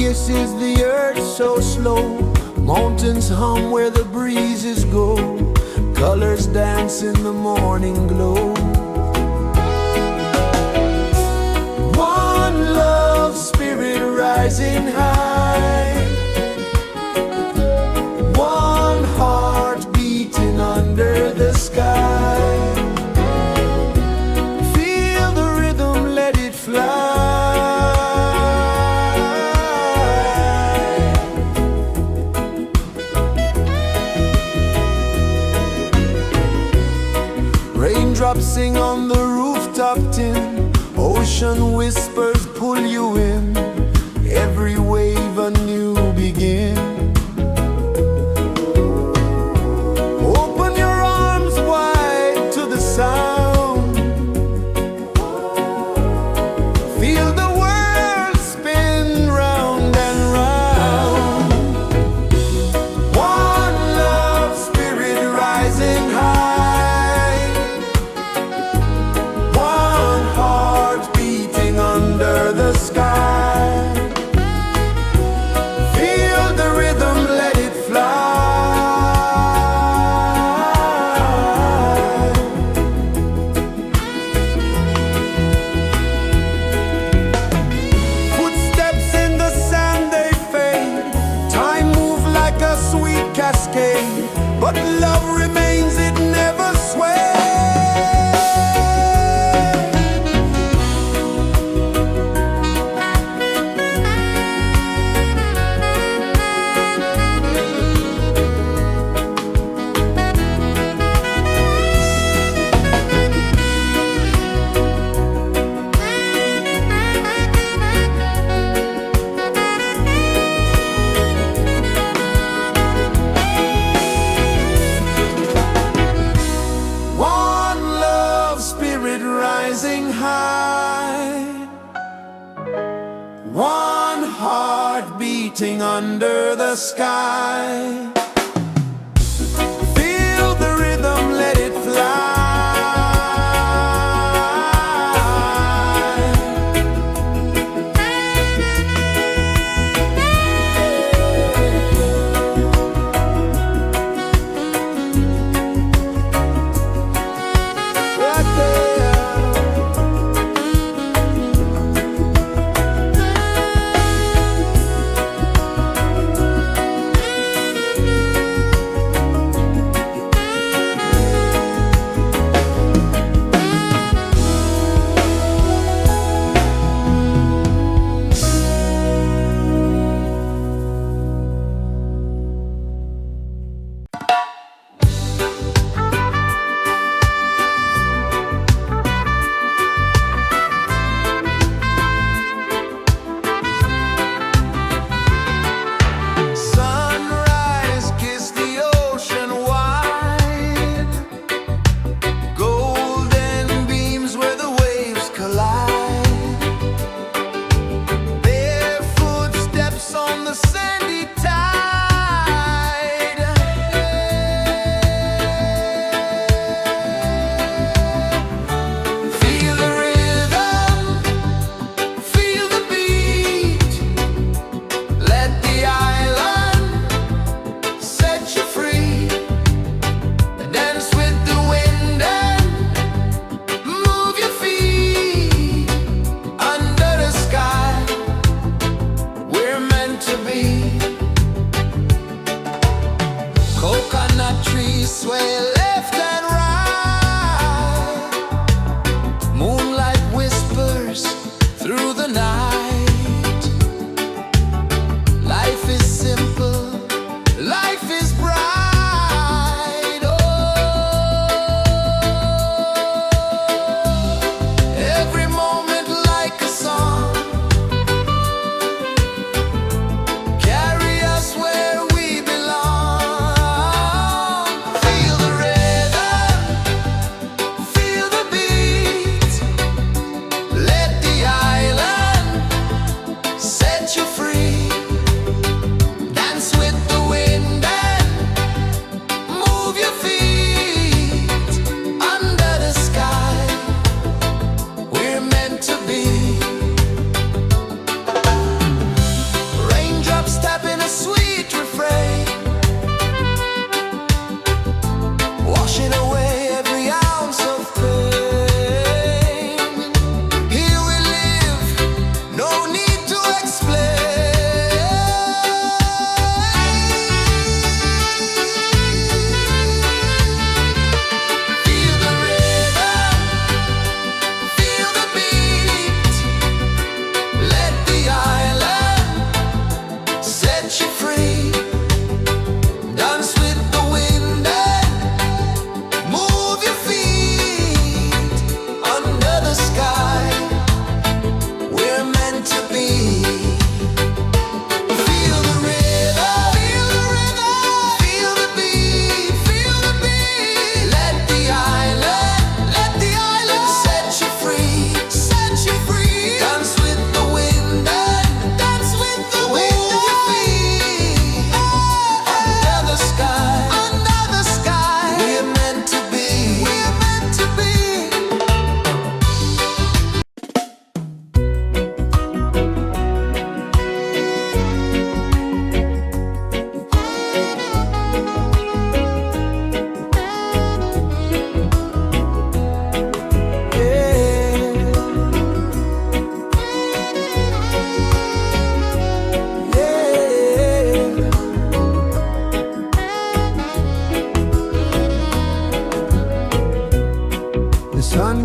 Kisses the earth so slow, mountains hum where the breezes go, colors dance in the morning glow. One love spirit rising high, one heart beating under the sky. Feel the rhythm, let it fly. Raindrops sing on the rooftop tin, ocean whispers pull you in, every wave a new begin. Open your arms wide to the sound, feel the world spin round and round. One love spirit rising high, under the sky. Feel the rhythm, let it fly. Footsteps in the sand, they fade. Time moves like a sweet cascade, but love remains, it never sways. Rising high, one heart beating under the sky. Feel the rhythm, let it fly.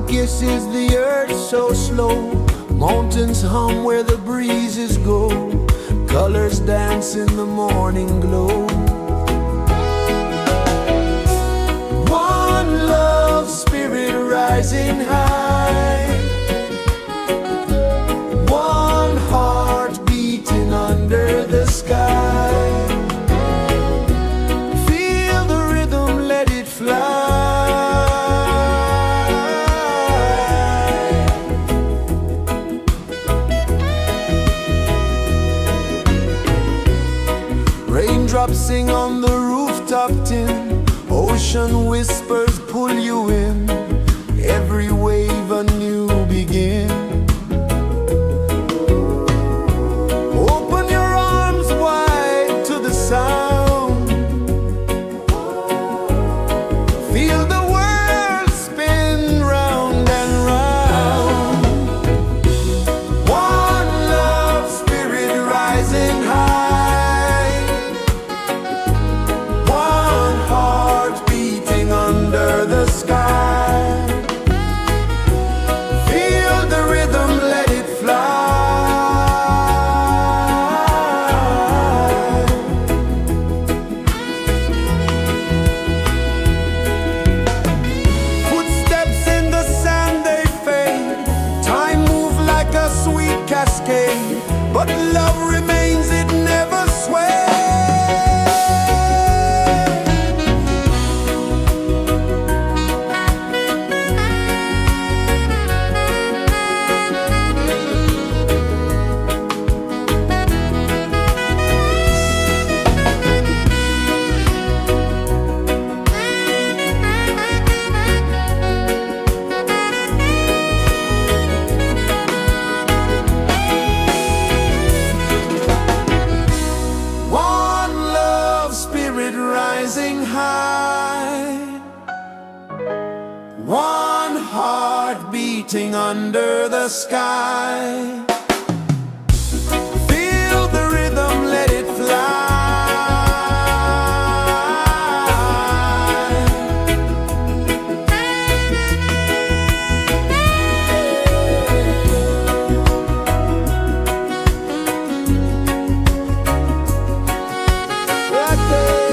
sun kisses the earth so slow. Mountains hum where the breezes go. Colors dance in the morning glow. One love spirit rising high. One heart beating under the sky. Feel the rhythm, let it fly. Raindrops sing on the rooftop tin. Ocean whispers pull you in. Every wave a new begin. Open your arms wide to the sound. Feel the world spin round and round. One love spirit rising high. One heart beating under the sky. Feel the rhythm, let it fly. Footsteps in the sand, they fade. Time moves like a sweet cascade, but love remains, it never sways. One love spirit rising high. One heart beating under the sky. Feel the rhythm, let it fly. Right there.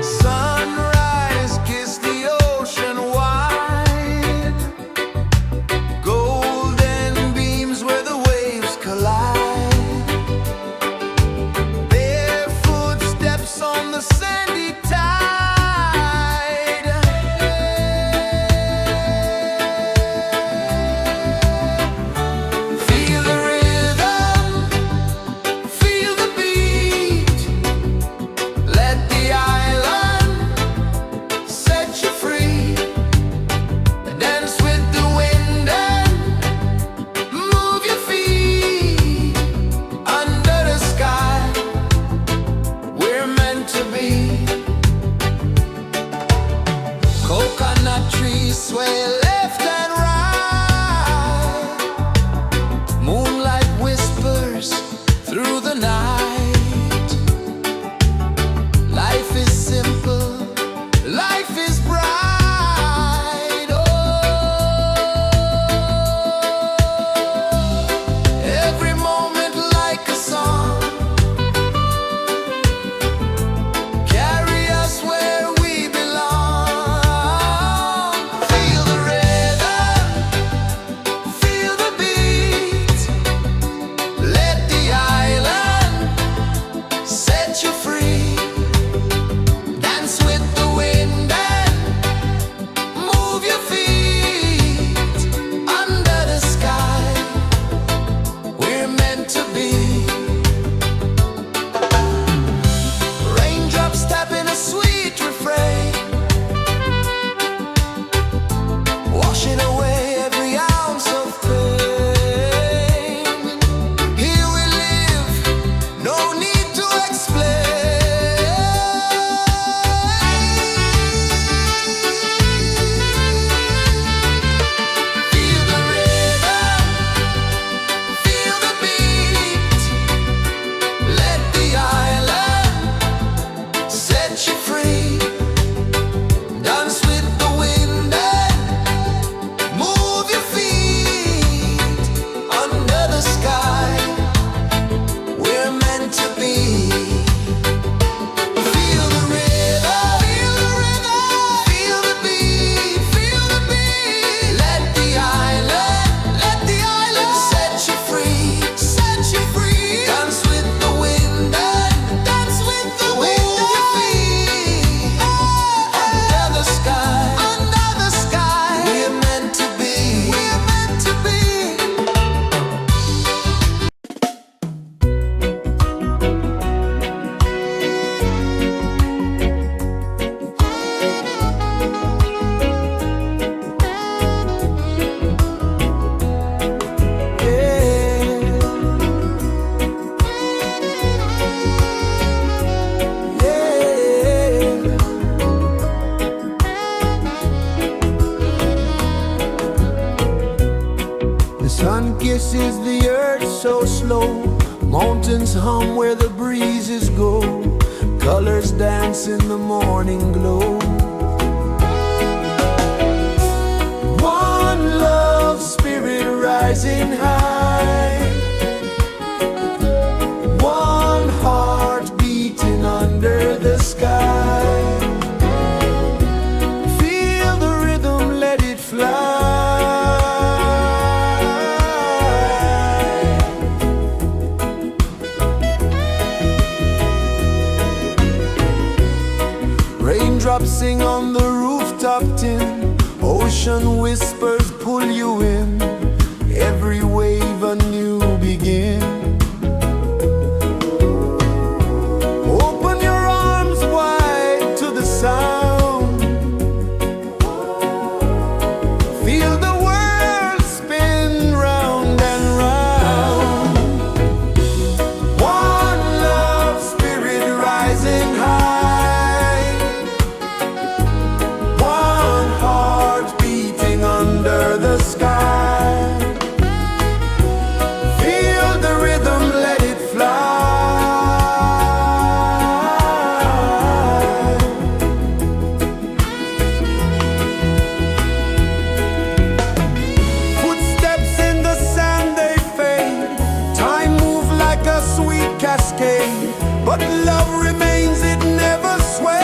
Sunrise, kiss the ocean wide. Golden beams where the waves collide. Bare footsteps on the sandy tide. Feel the rhythm, feel the beat. Let the island set you free. Dance with the wind and move your feet. Under the sky, we're meant to be. Coconut trees sway left and right. Moonlight whispers through the night. Life is simple, life is bright. Oh, every moment like a song. Carry us where we belong. Feel the rhythm. is the earth so slow? Mountains hum where the breezes go. Colors dance in the morning glow. One love, spirit rising high. One heart beating under the sky. Feel the rhythm, let it fly. Raindrops sing on the rooftop tin. Ocean whispers pull you in. Every wave a new begin. Open your arms wide to the sound. Feel the world spin round and round. One love, spirit rising high. One heart beating under the sky. Feel the rhythm, let it fly. Footsteps in the sand, they fade. Time moves like a sweet cascade, but love remains, it never sways.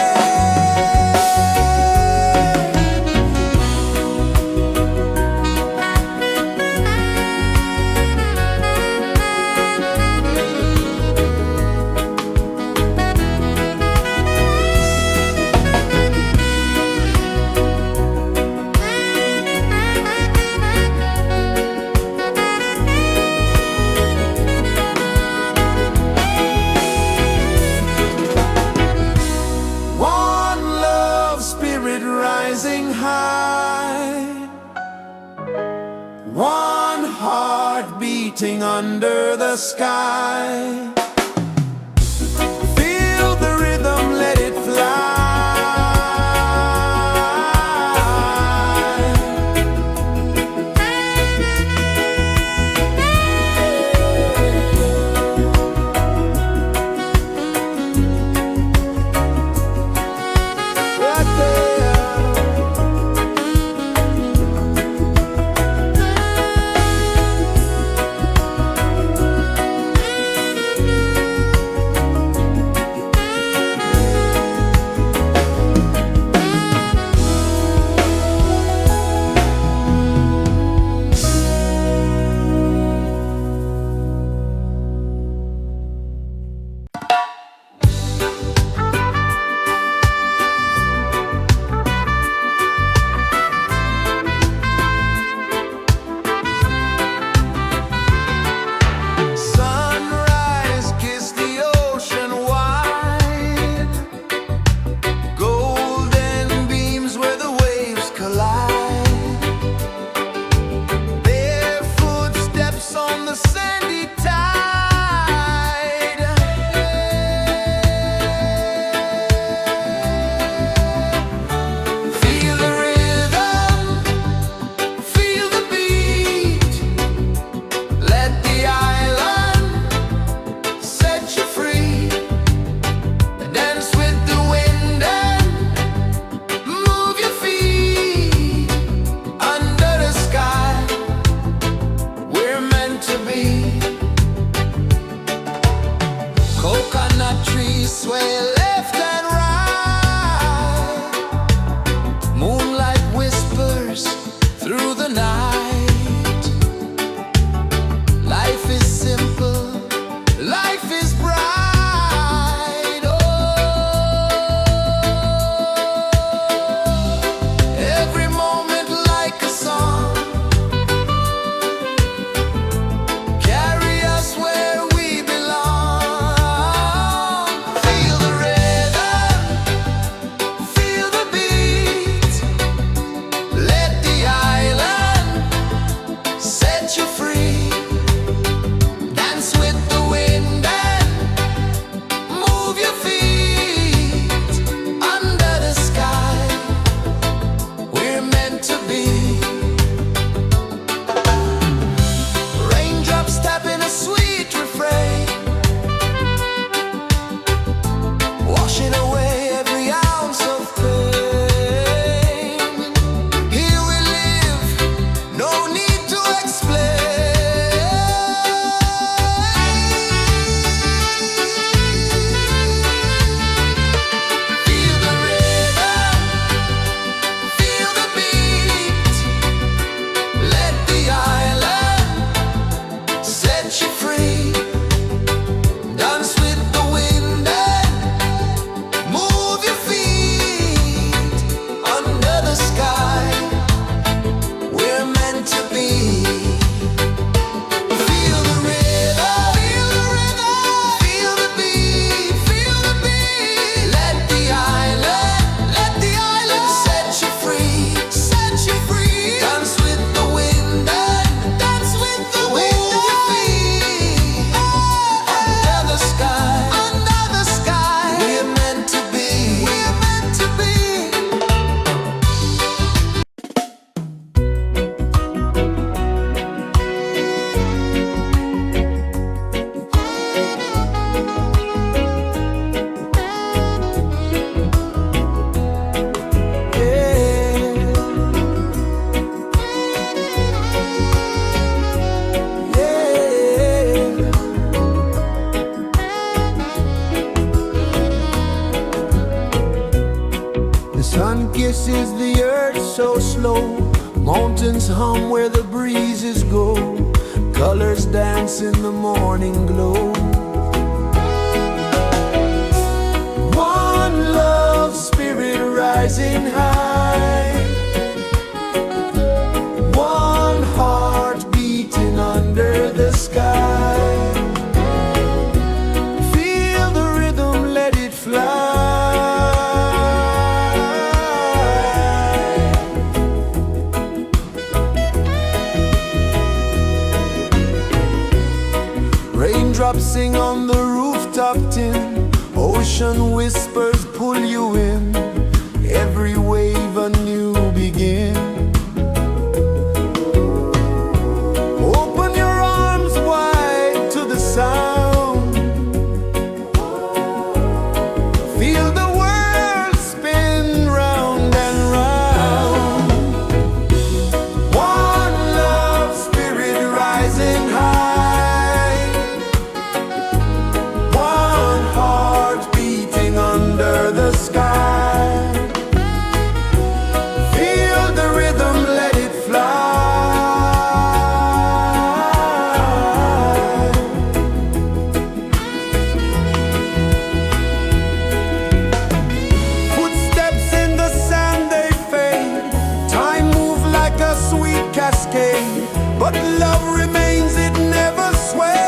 One love, spirit rising high. One heart beating under the sky. Feel the rhythm, let it fly. Right there. Sun kisses the earth so slow, mountains hum where the breezes go, colors dance in the morning glow. One love spirit rising high, one heart beating under the sky. Feel the rhythm, let it fly. Raindrops sing on the rooftop tin, ocean whispers pull you in, every wave a new begin. Open your arms wide to the sound, feel the world spin round and round. One love spirit rising high, one heart beating under the sky. Feel the rhythm, let it fly. Footsteps in the sand, they fade, time moves like a sweet cascade, but love remains, it never sways.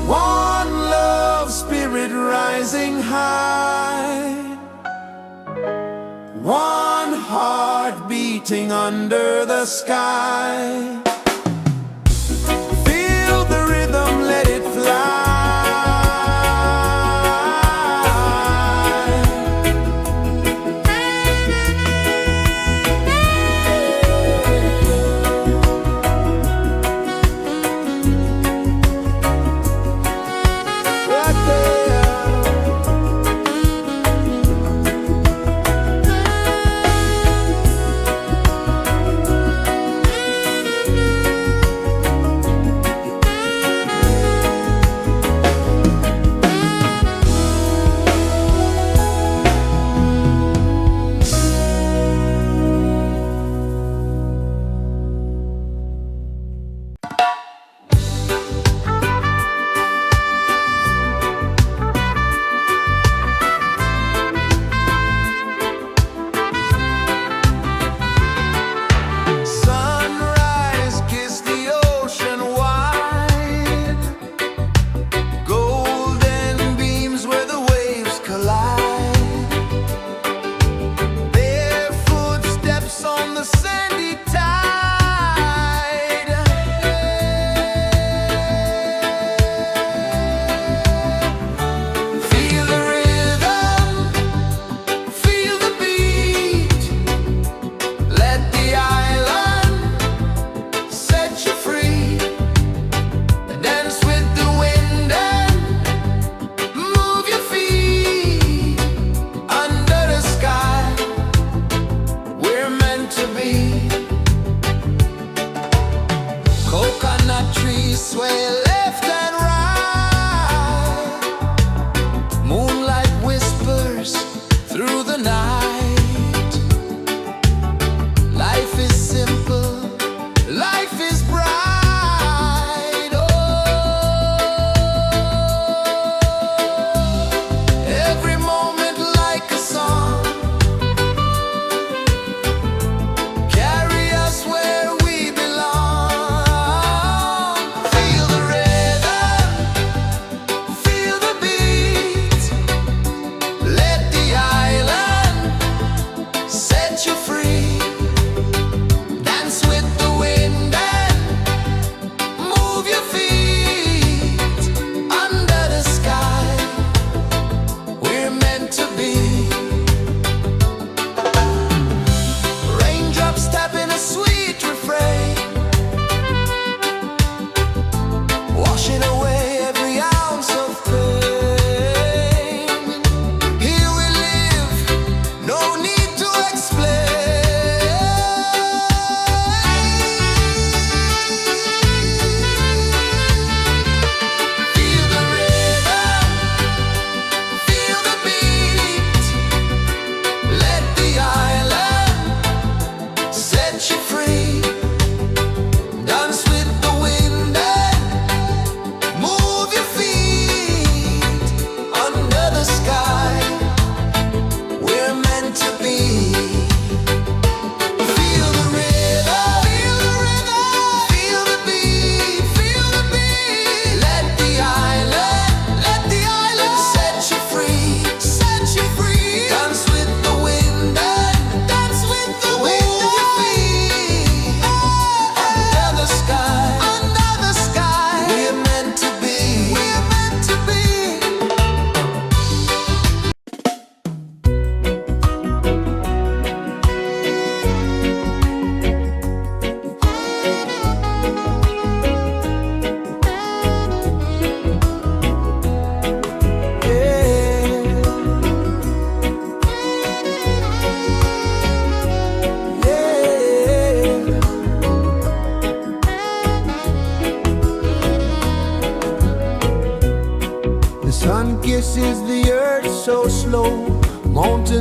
One love spirit rising high, one heart beating under the sky. Feel the rhythm, let it fly. Right there.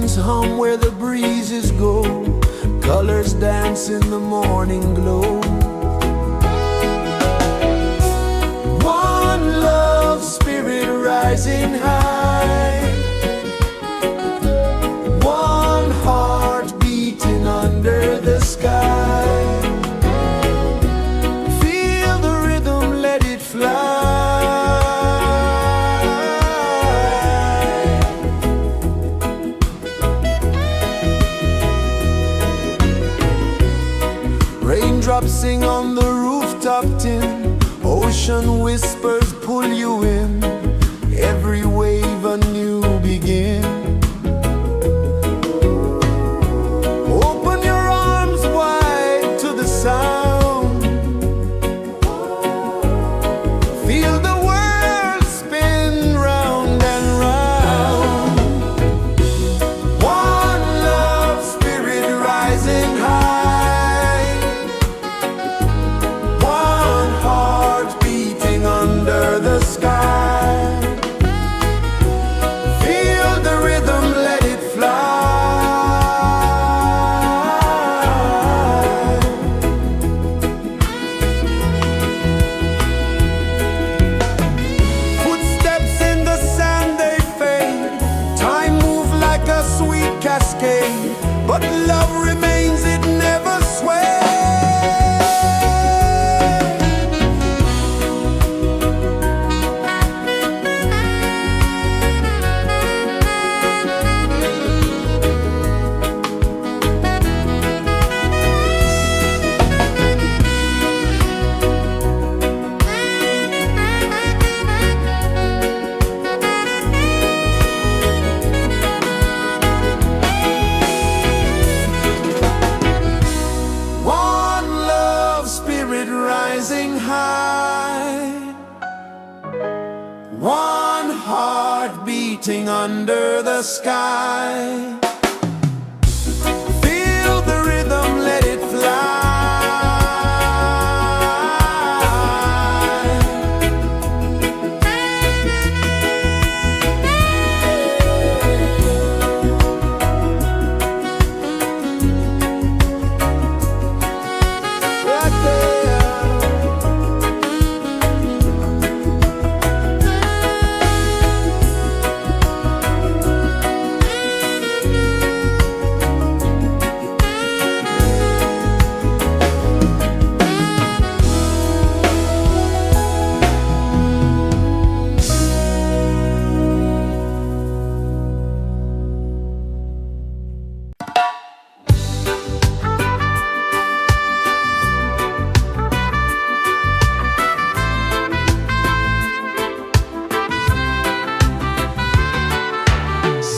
incense hum where the breezes go, colors dance in the morning glow. One love spirit rising high, one heart beating under the sky. Feel the rhythm, let it fly. Raindrops sing on the rooftop tin, ocean whispers pull you in, every wave a new begin. Open your arms wide to the sound, feel the world spin round and round. One love spirit rising high, one heart beating under the sky. Feel the rhythm, let it fly. Footsteps in the sand, they fade. Time moves like a sweet cascade, but love remains, it never sways. One love spirit rising high, one heart beating under the sky. Feel the rhythm, let it fly. Right there.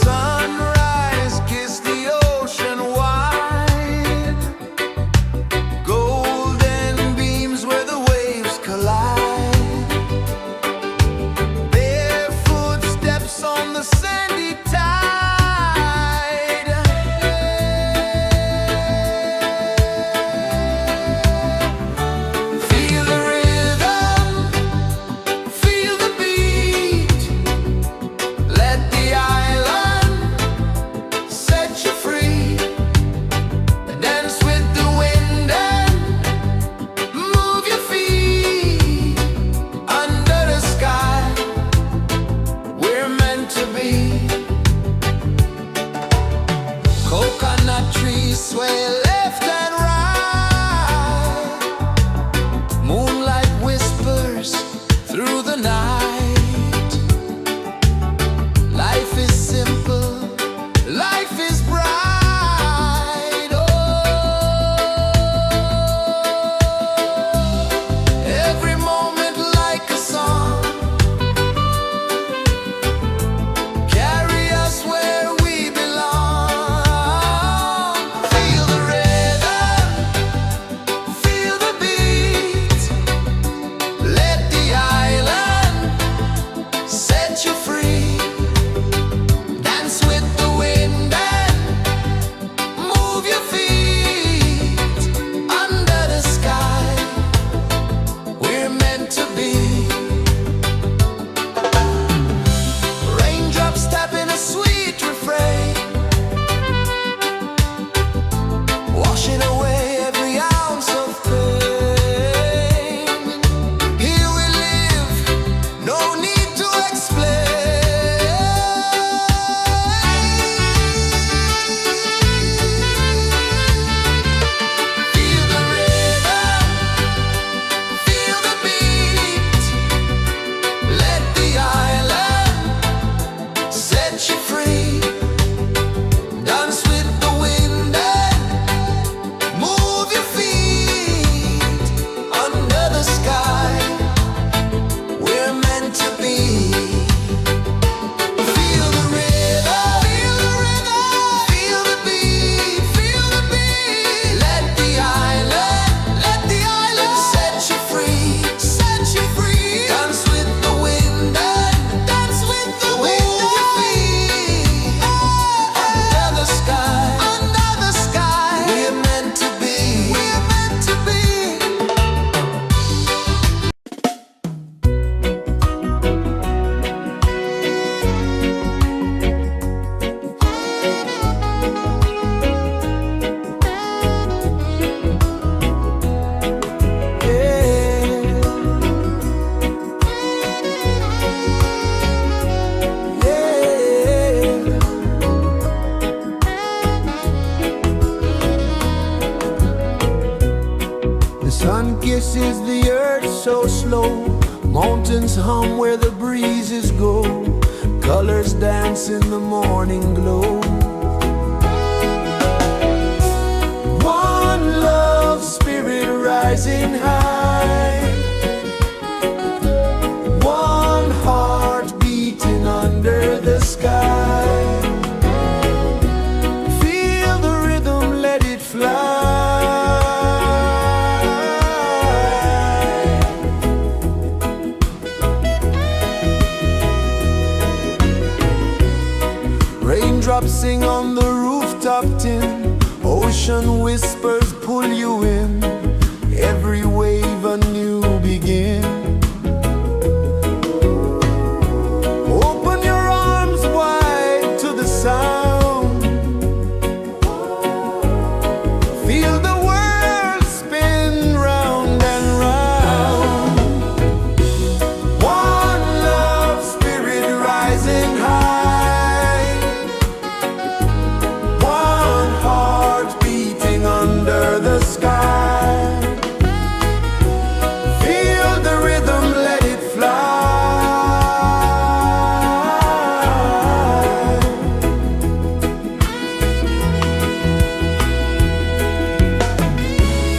Sunrise, kiss the ocean wide, golden beams where the waves collide, barefoot steps on the sandy tide. Feel the rhythm, feel the beat, let the island set you free. Dance with the wind and move your feet under the sky. We're meant to be. Coconut trees sway left and right, moonlight whispers through the night. Life is simple, life is bright. Oh, every moment like a song, carry us where we belong. Feel the rhythm, kisses the earth so slow. Mountains hum where the breezes go. Colors dance in the morning glow. One love spirit rising high. One heart beating under the sky. Feel the rhythm, let it fly. Raindrops sing on the rooftop tin. Ocean whispers pull you in. Every wave a new begin. Open your arms wide to the sound. Feel the world spin round and round. One love spirit rising high. One heart beating under the sky. Feel the rhythm, let it fly.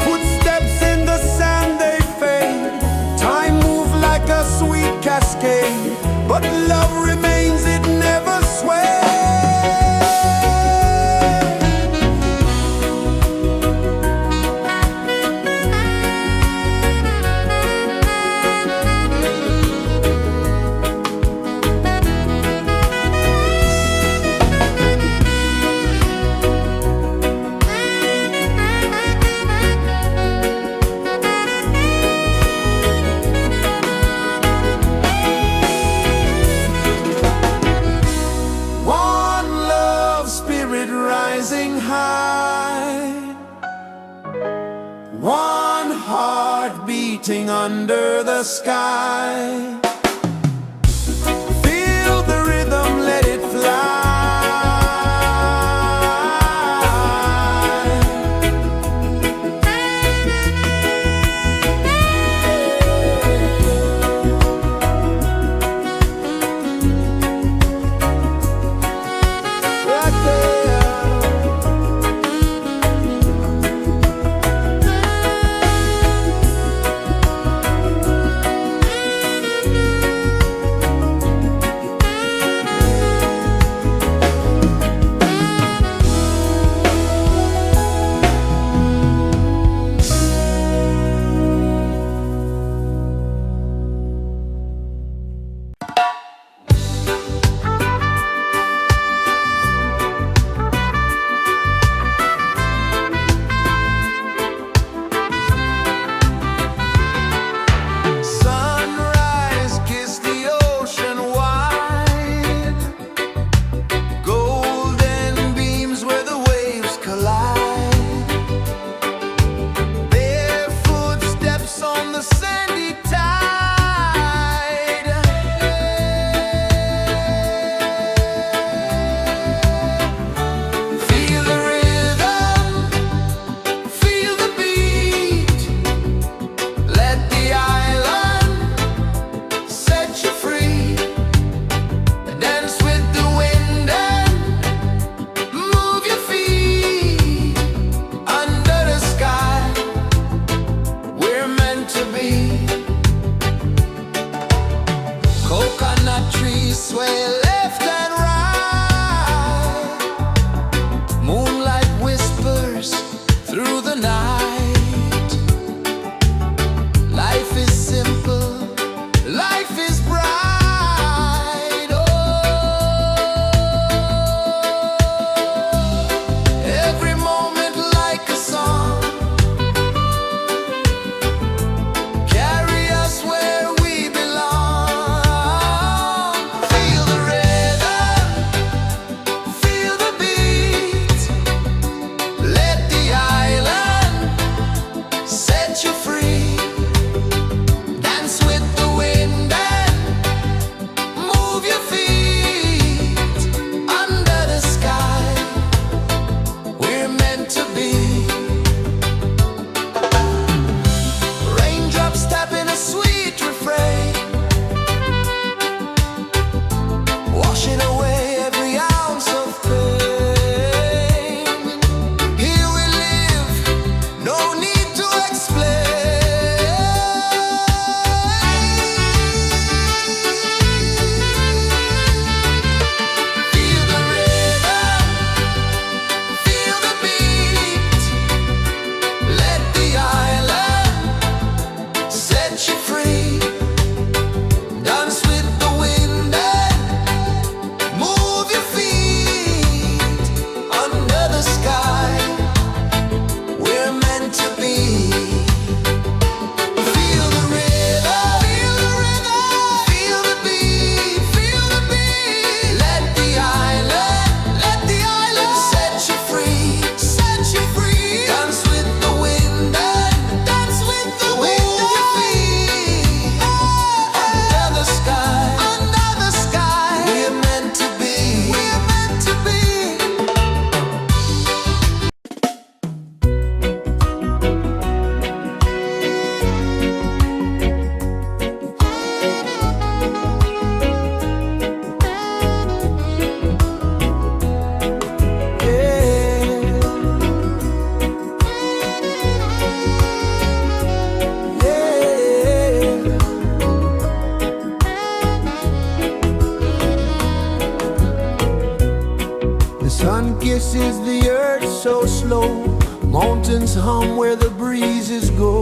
Footsteps in the sand, they fade. Time moves like a sweet cascade, but love remains, it never sways. One love spirit rising high. One heart beating under the sky. Feel the rhythm, let it fly. Right there. pulses the earth so slow. Mountains hum where the breezes go.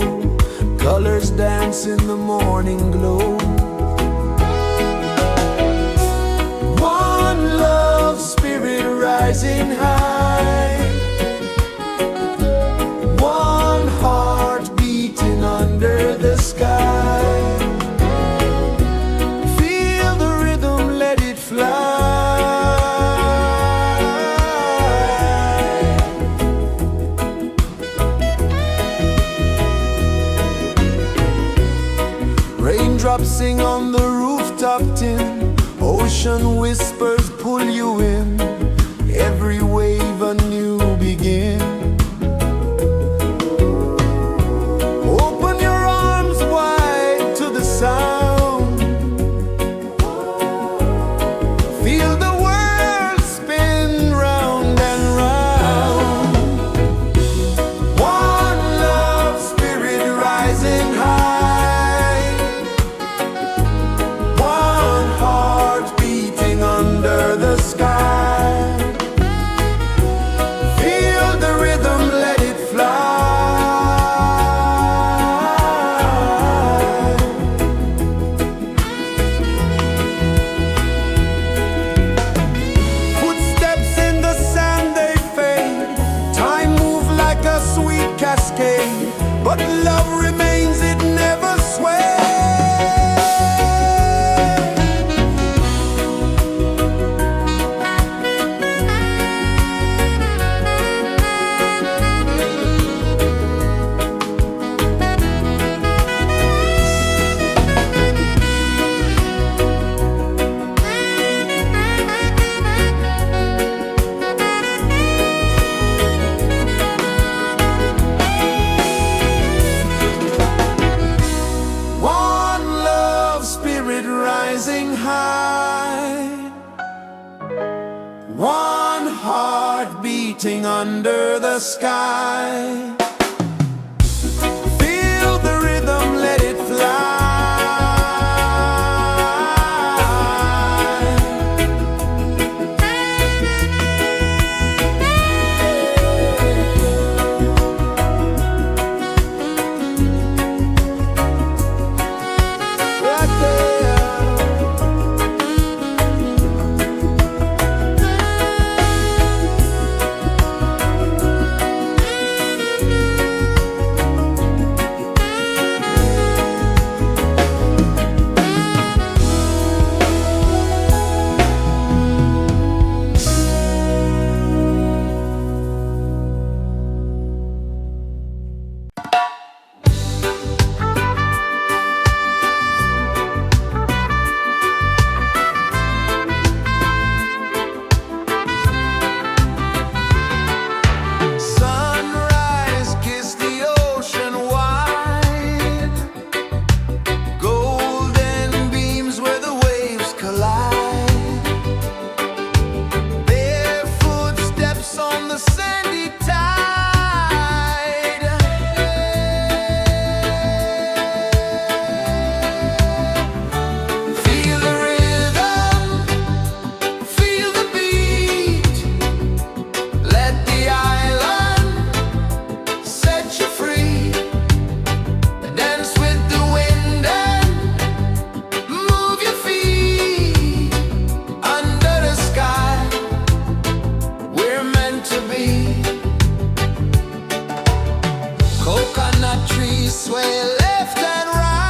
Colors dance in the morning glow. One love spirit rising high. One heart beating under the sky. Feel the rhythm, let it fly. Raindrops sing on the rooftop tin. Ocean whispers pull you in. Every wave a new begin. Open your arms wide to the sound. Feel the world spin round and round. One love spirit rising high. One heart beating under the sky. Feel the rhythm, let it fly. Footsteps in the sand, they fade. Time moves like a sweet cascade, but love remains, it never sways. One love spirit rising high. One heart beating under the sky. Feel the rhythm, let it fly. Right there. Sunrise, kiss the ocean wide. Golden beams where the waves collide. Bare footsteps on the sandy tide. Feel the rhythm, feel the beat. Let the island set you free. Dance with the wind and move your feet. Under the sky, we're meant to be. Coconut trees sway left and right.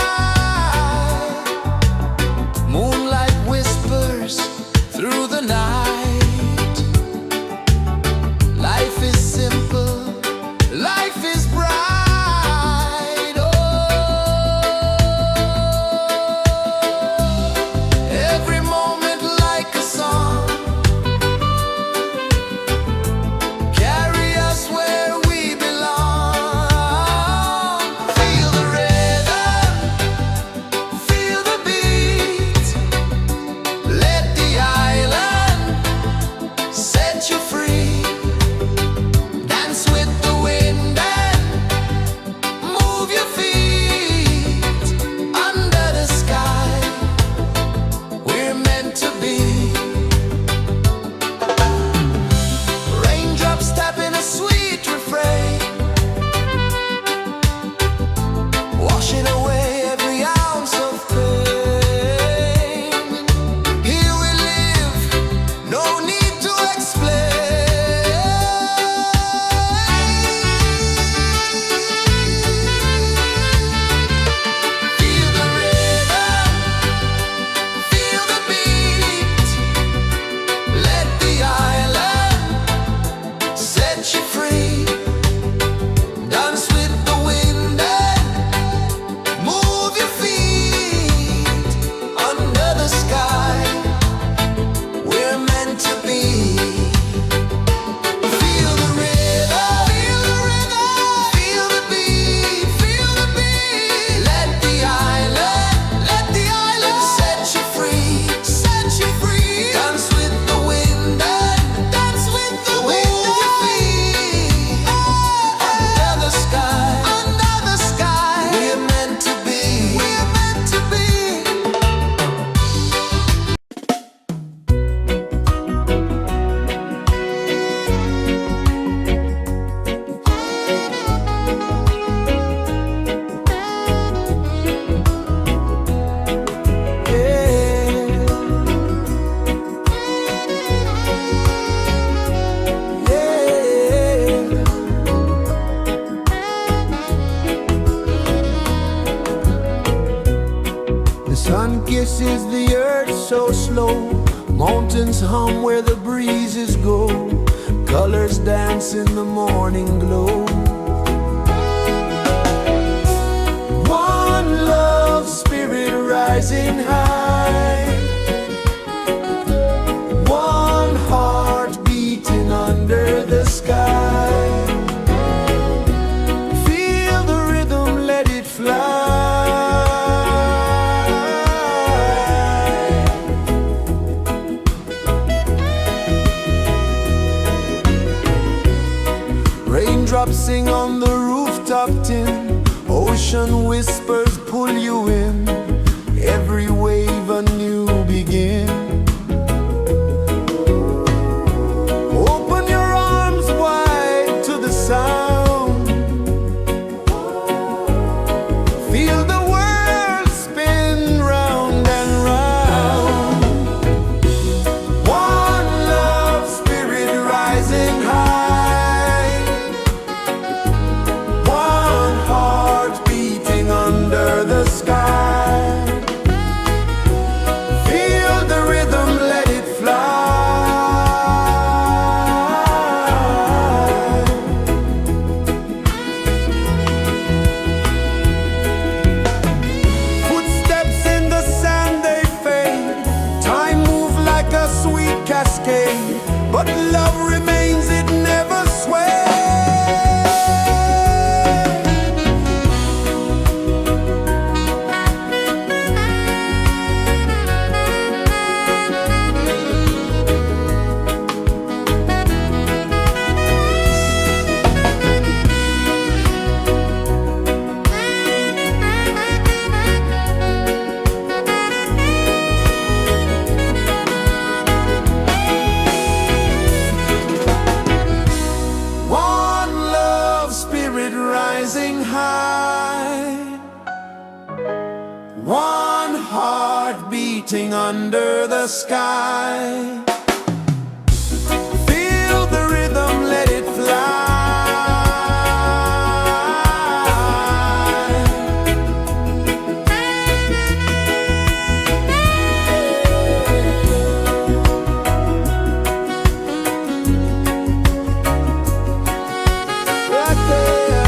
Moonlight whispers through the night. Life is simple, life is bright. Oh, every moment like a song. Carry us where we belong. Feel the rhythm, set you free. Dance with the wind and move your feet under the sky. We're meant to be. Feel the rhythm, feel the rhythm, feel the beat, feel the beat. Let the island set you free, set you free. Dance with the wind and dance with the wind. Move your feet under the sky, under the sky. We're meant to be, we're meant to be. The sun kisses the earth so slow. Mountains hum where the breezes go. Colors dance in the morning glow. One love spirit rising high. One heart beating under the sky. Feel the rhythm, let it fly. Raindrops sing on the rooftop tin. Ocean whispers pull you in. Every wave a new begin. Open your arms wide to the sound. Feel the world spin round and round. One love spirit rising high. One heart beating under the sky. Feel the rhythm, let it fly. Footsteps in the sand, they fade. Time moves like a sweet cascade, but love remains, it never sways. One love spirit rising high. One heart beating under the sky. Feel the rhythm, let it fly. Right there.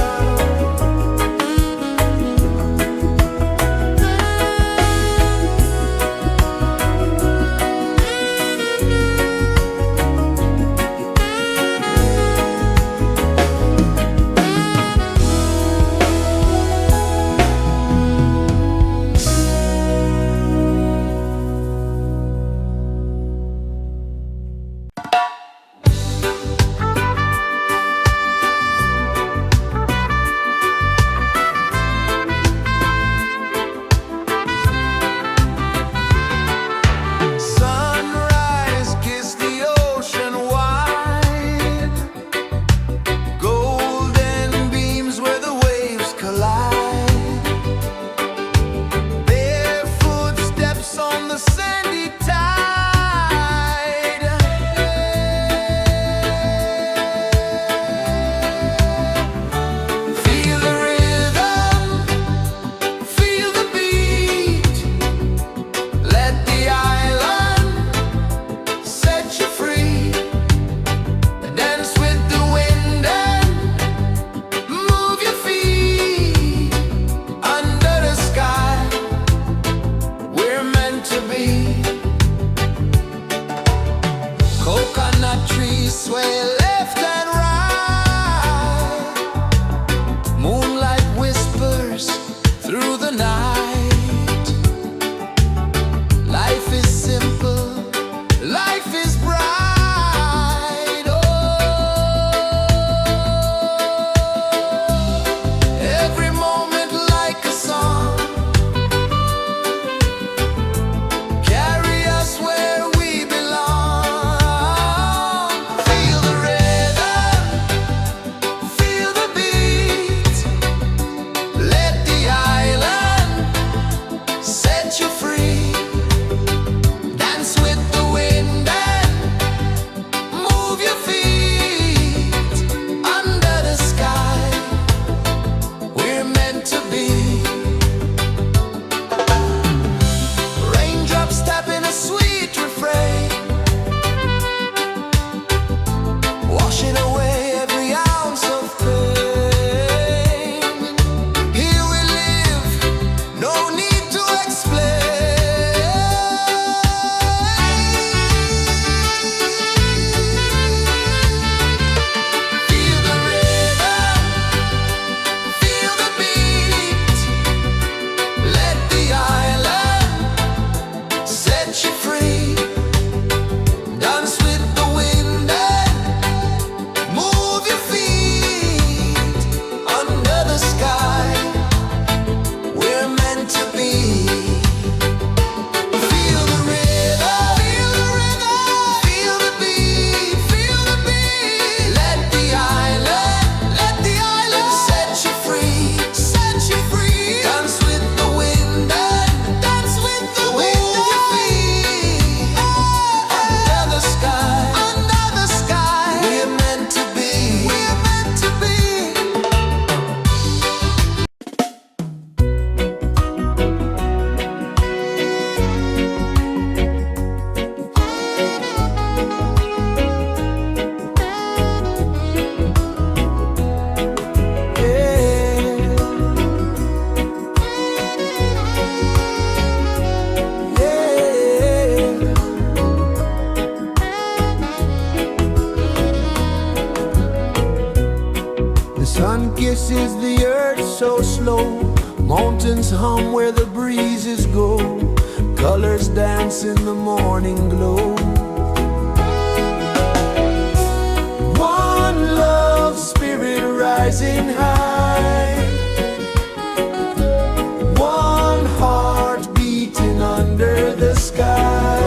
Sun kisses the earth so slow, mountains hum where the breezes go, colors dance in the morning glow. One love spirit rising high, one heart beating under the sky.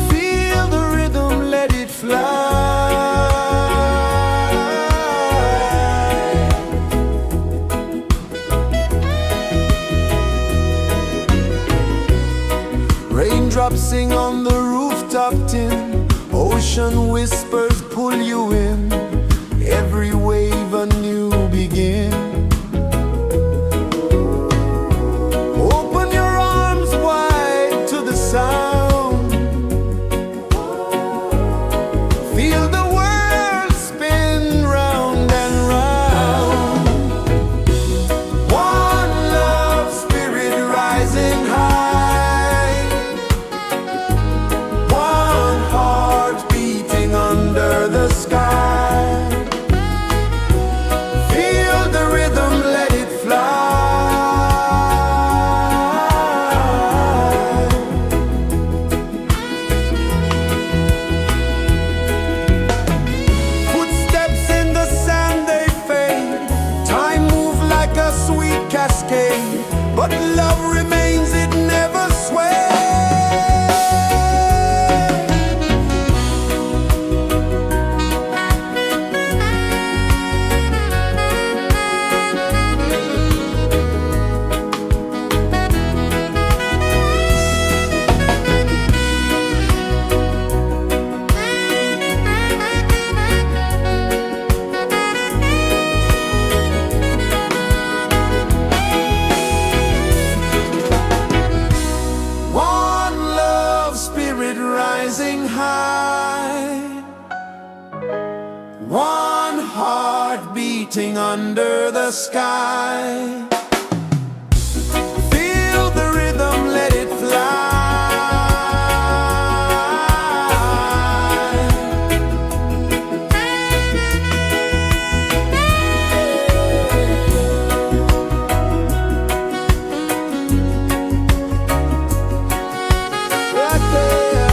Feel the rhythm, let it fly. Raindrops sing on the rooftop tin, ocean whispers pull you in, every wave a new begin. Open your arms wide to the sound, feel the world spin round and round. One love spirit rising high, one heart beating under the sky. Feel the rhythm, let it fly. Footsteps in the sand, they fade, time moves like a sweet cascade, but love remains, it never sways. One love spirit rising high, one heart beating under the sky. Feel the rhythm, let it fly. Right there.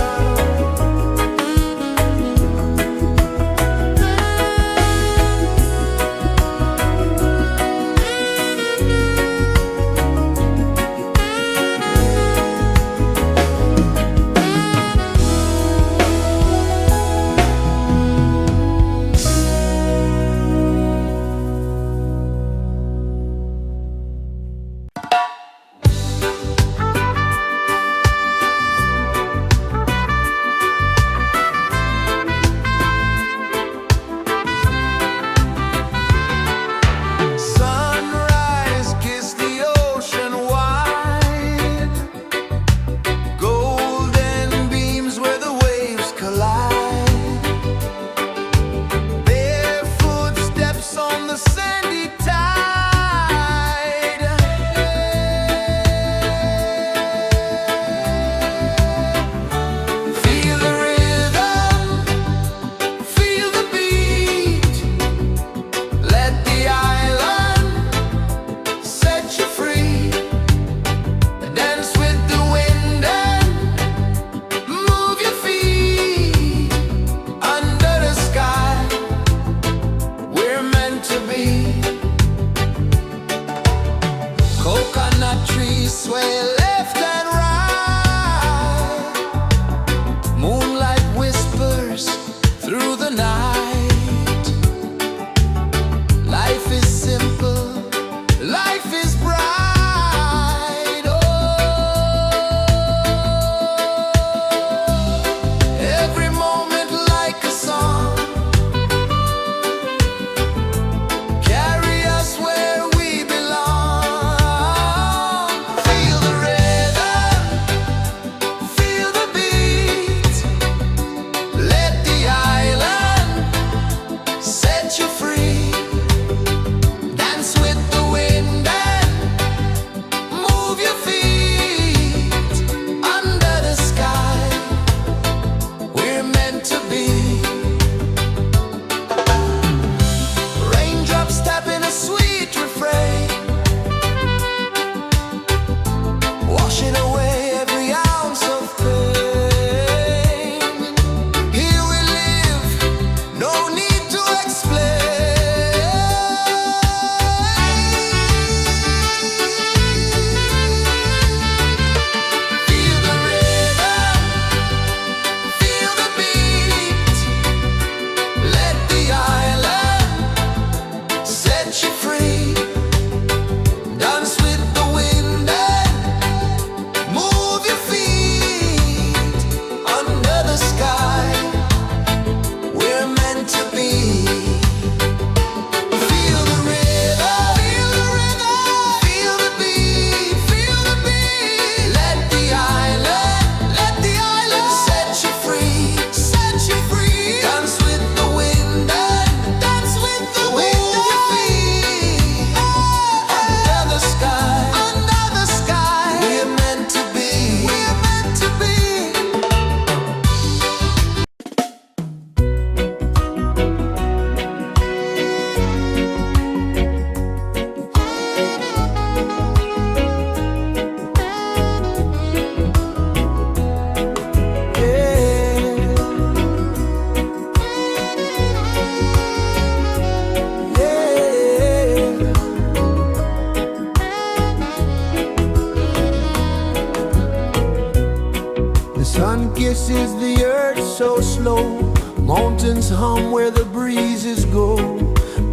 rejoices the earth so slow. Mountains hum where the breezes go.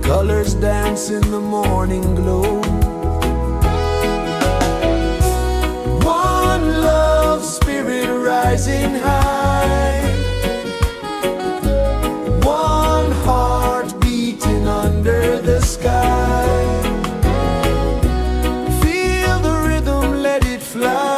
Colors dance in the morning glow. One love spirit rising high. One heart beating under the sky. Feel the rhythm, let it fly.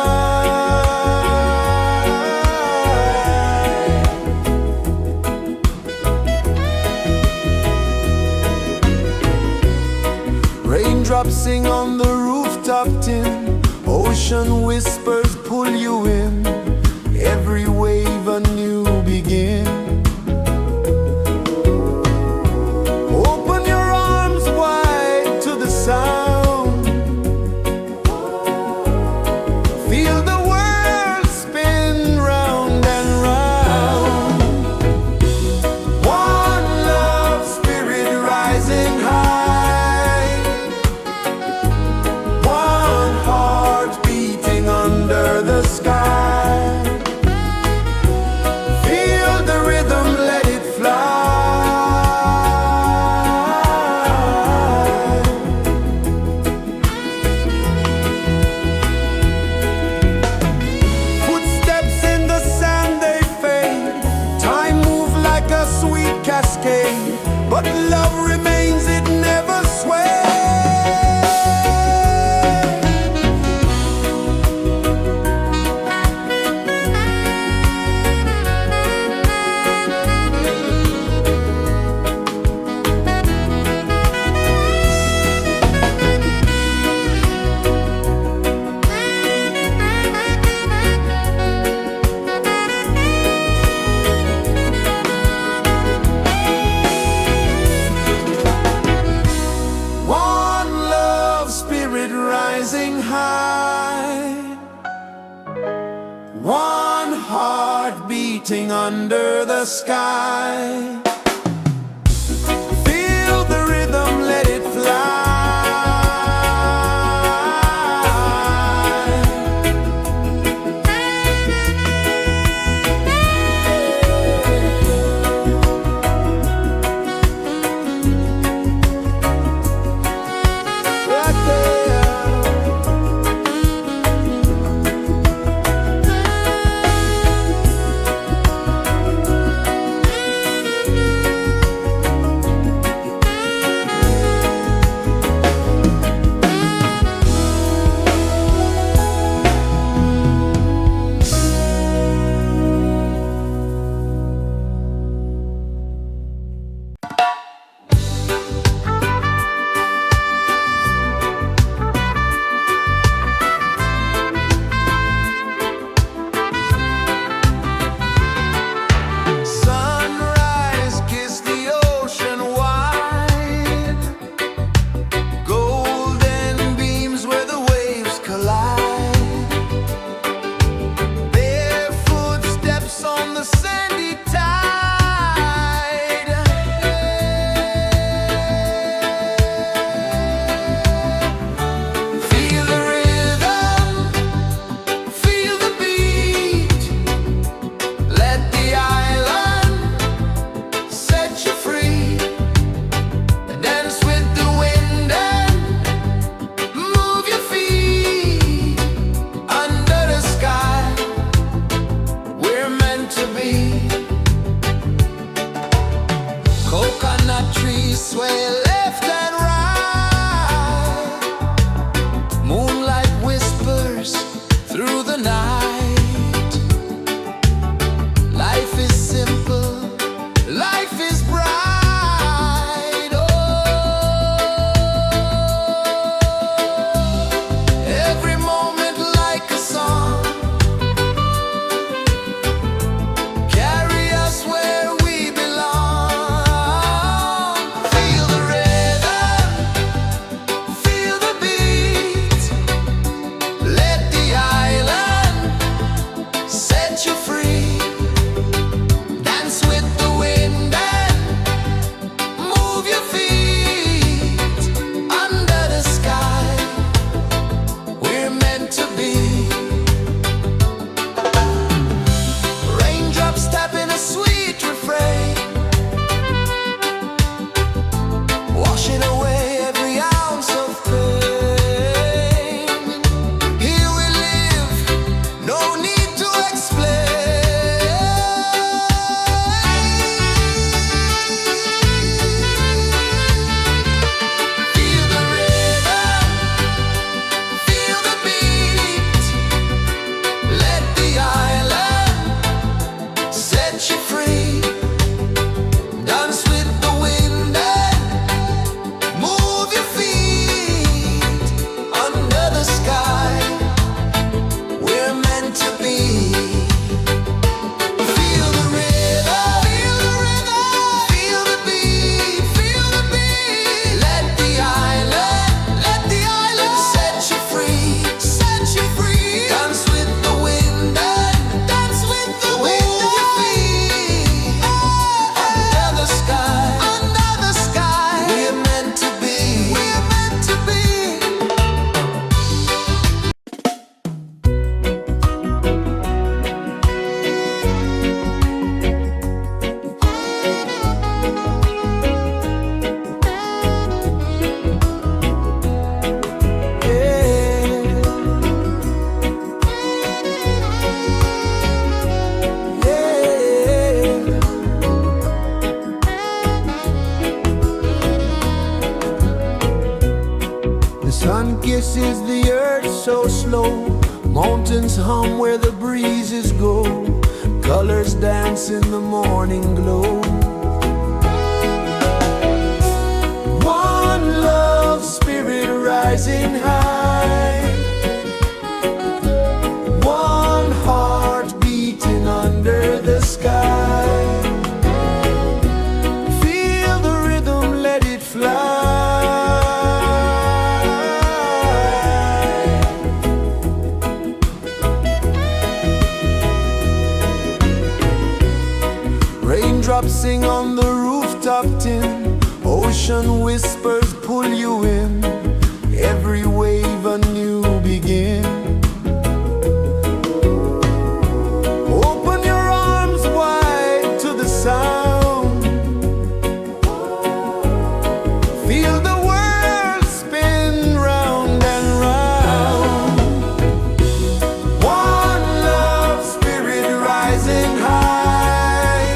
Raindrops sing on the rooftop tin. Ocean whispers pull you in. Every wave a new begin. Open your arms wide to the sound. Feel the world spin round and round. One love spirit rising high. One heart beating under the sky. Feel the rhythm, let it fly. Footsteps in the sand, they fade. Time moves like a sweet cascade, but love remains, it never sways. One love spirit rising high. One heart beating under the sky. Feel the rhythm, let it fly. Sunrise, kiss the ocean wide. Golden beams where the waves collide. Barefoot steps on the sandy tide. Feel the rhythm, feel the beat. Let the island set you free. Dance with the wind and move your feet. Under the sky, we're meant to be. Coconut trees sway left and right. Moonlight whispers through the night. Life is simple, life is bright. Oh, every moment like a song. Carry us where we belong. Feel the rhythm. kisses the earth so slow. Mountains hum where the breezes go. Colors dance in the morning glow. One love spirit rising high. One heart beating under the sky. Feel the rhythm, let it fly. Raindrops sing on the rooftop tin. Ocean whispers pull you in. Every wave a new begin. Open your arms wide to the sound. Feel the world spin round and round. One love spirit rising high.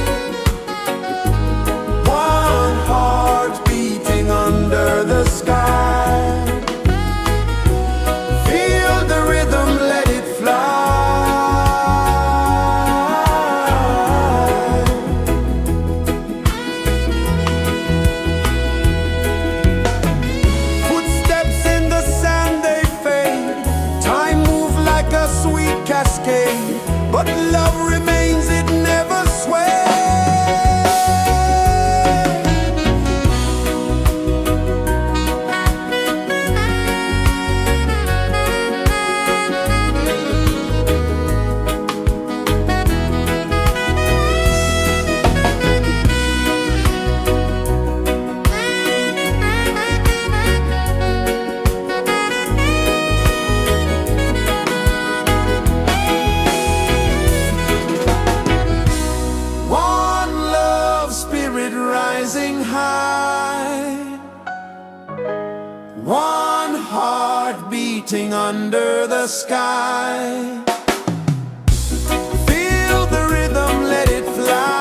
One heart beating under the sky. Feel the rhythm, let it fly. Footsteps in the sand, they fade. Time moves like a sweet cascade, but love remains, it never sways. One love spirit rising high. One heart beating under the sky. Feel the rhythm, let it fly.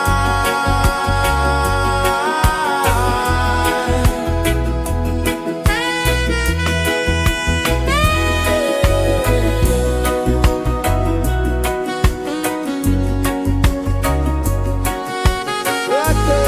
Right there.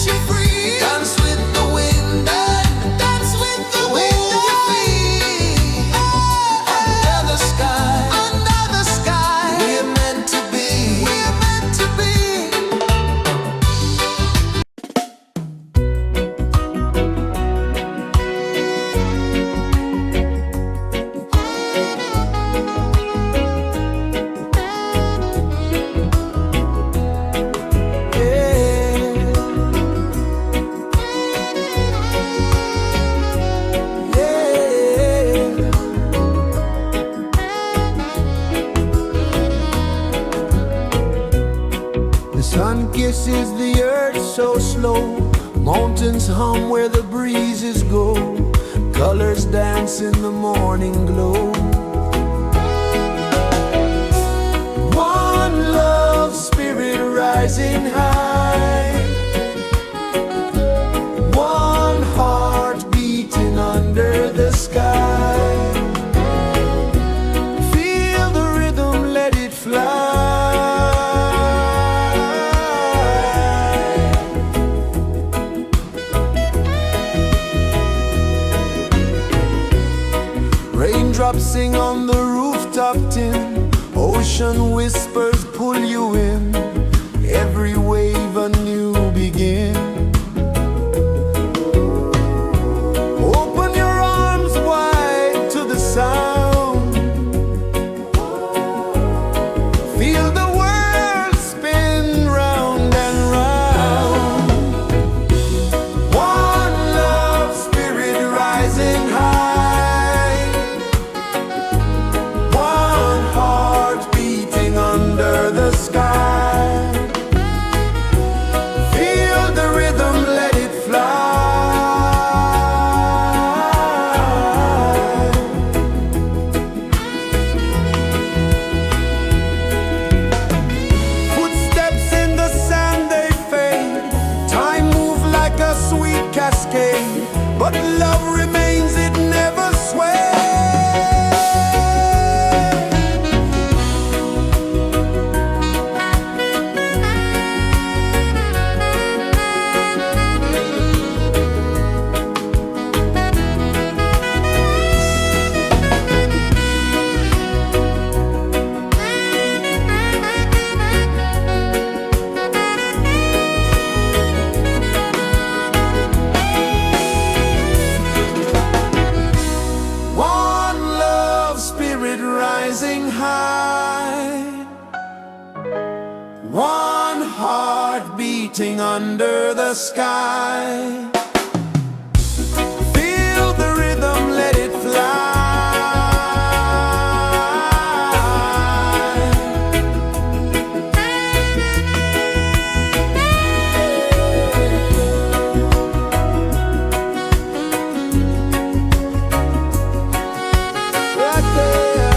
you free. Dance with the wind and dance with the wind of your feet. Under the sky, under the sky, we're meant to be. We're meant to be. The sun kisses the earth so slow. Mountains hum where the breezes go. Colors dance in the morning glow. One love spirit rising high. One heart beating under the sky. Feel the rhythm, let it fly. Raindrops sing on the rooftop tin. Ocean whispers pull you in. Every wave a new begin. Open your arms wide to the sound. Feel the world spin round and round. One love spirit rising high. One heart beating under the sky. Feel the rhythm, let it fly. Footsteps in the sand, they fade. Time moves like a sweet cascade. But love remains, it never sways. One love spirit rising high. One heart beating under the sky. Feel the rhythm, let it fly. Right there.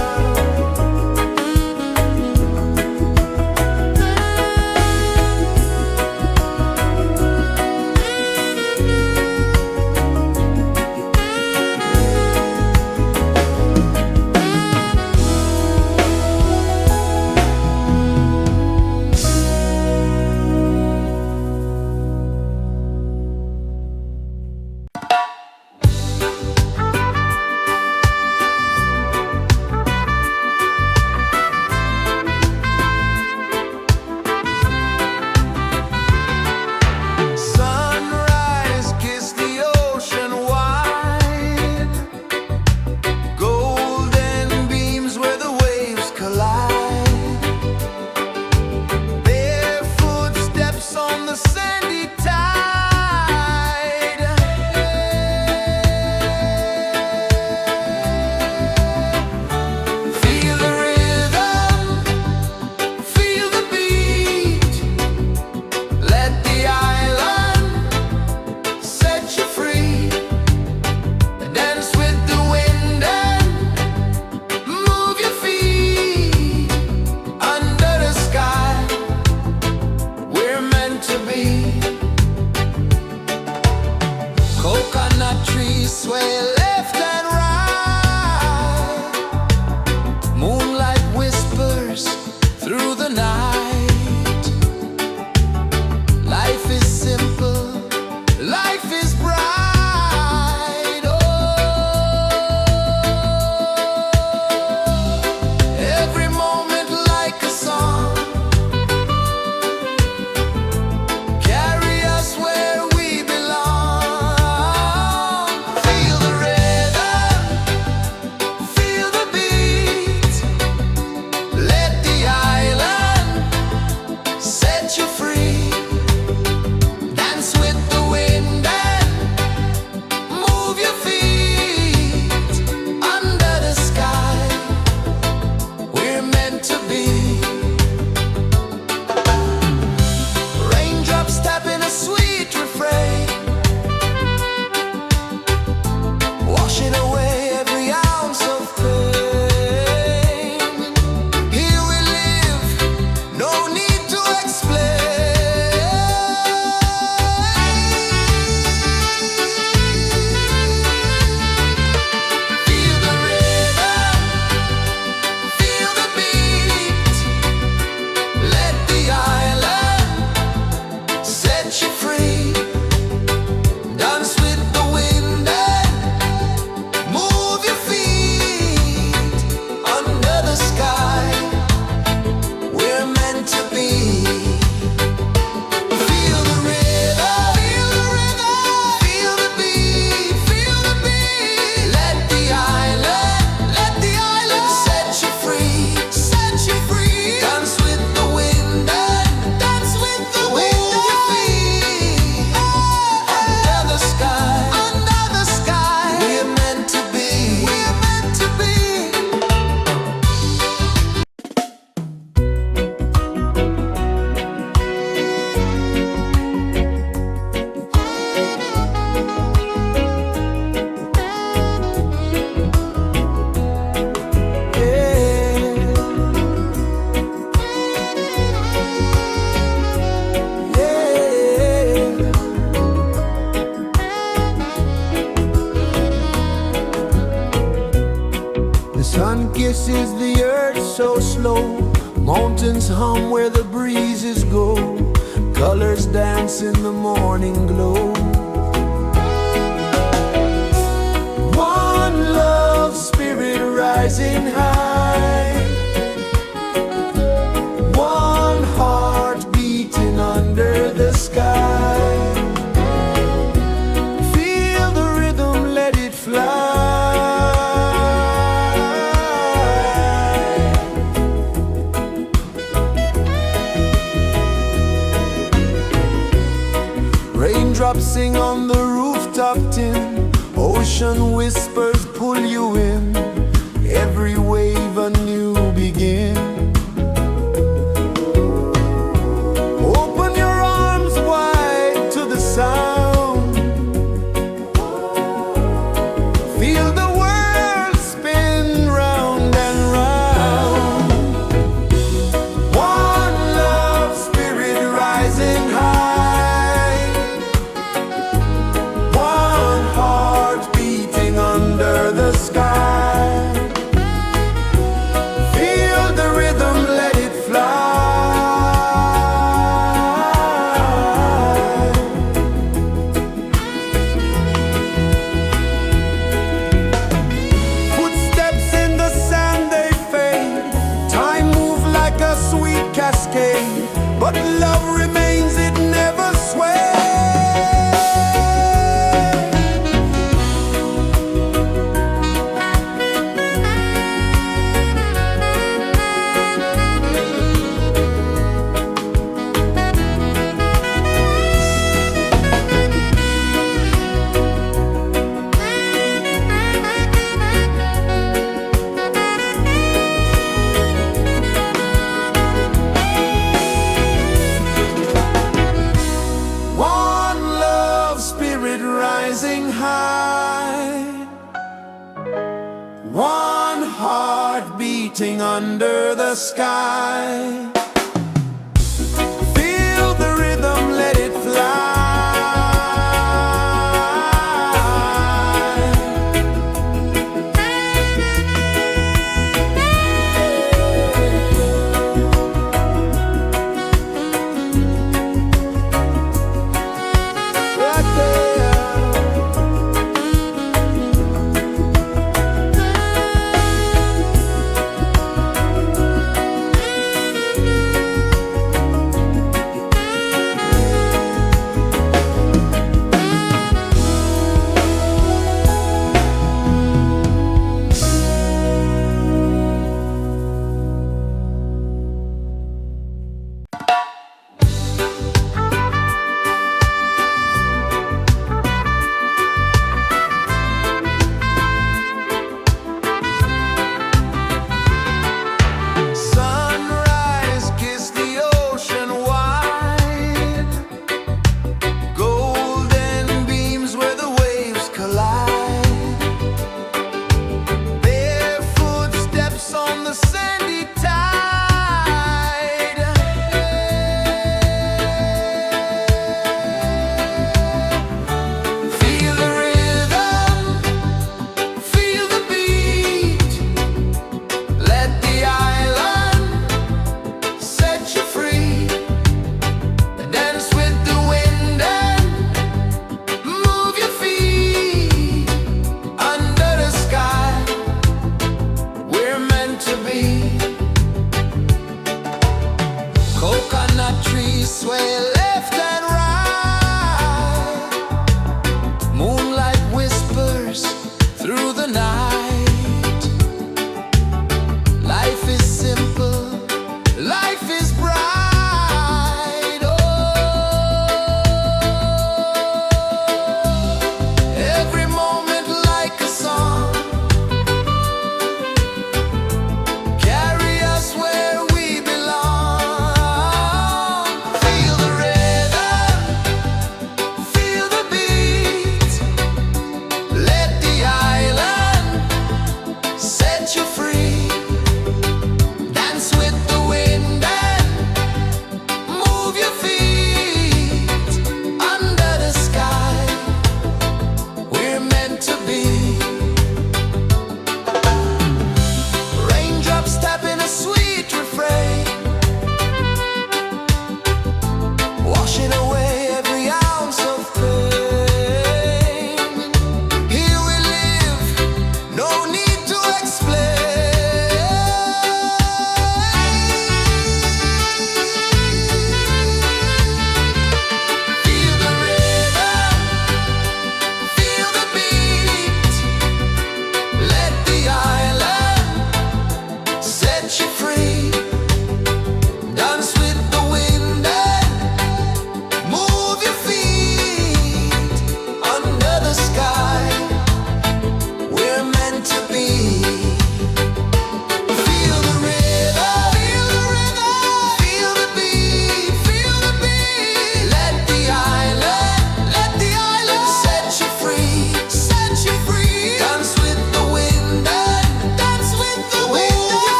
is the earth so slow? Mountains hum where the breezes go. Colors dance in the morning glow. One love spirit rising high. One heart beating under the sky. Feel the rhythm, let it fly. Raindrops sing on the rooftop tin. Ocean whispers pull you in. Every wave a new begin. Open your arms wide to the sound. Feel the world spin round and round. One love spirit rising high. One heart beating under the sky. Feel the rhythm, let it fly. Footsteps in the sand, they fade. Time moves like a sweet cascade, but love remains, it never sways. One love spirit rising high. One heart beating under the sky. Feel the rhythm, let it fly. Right there.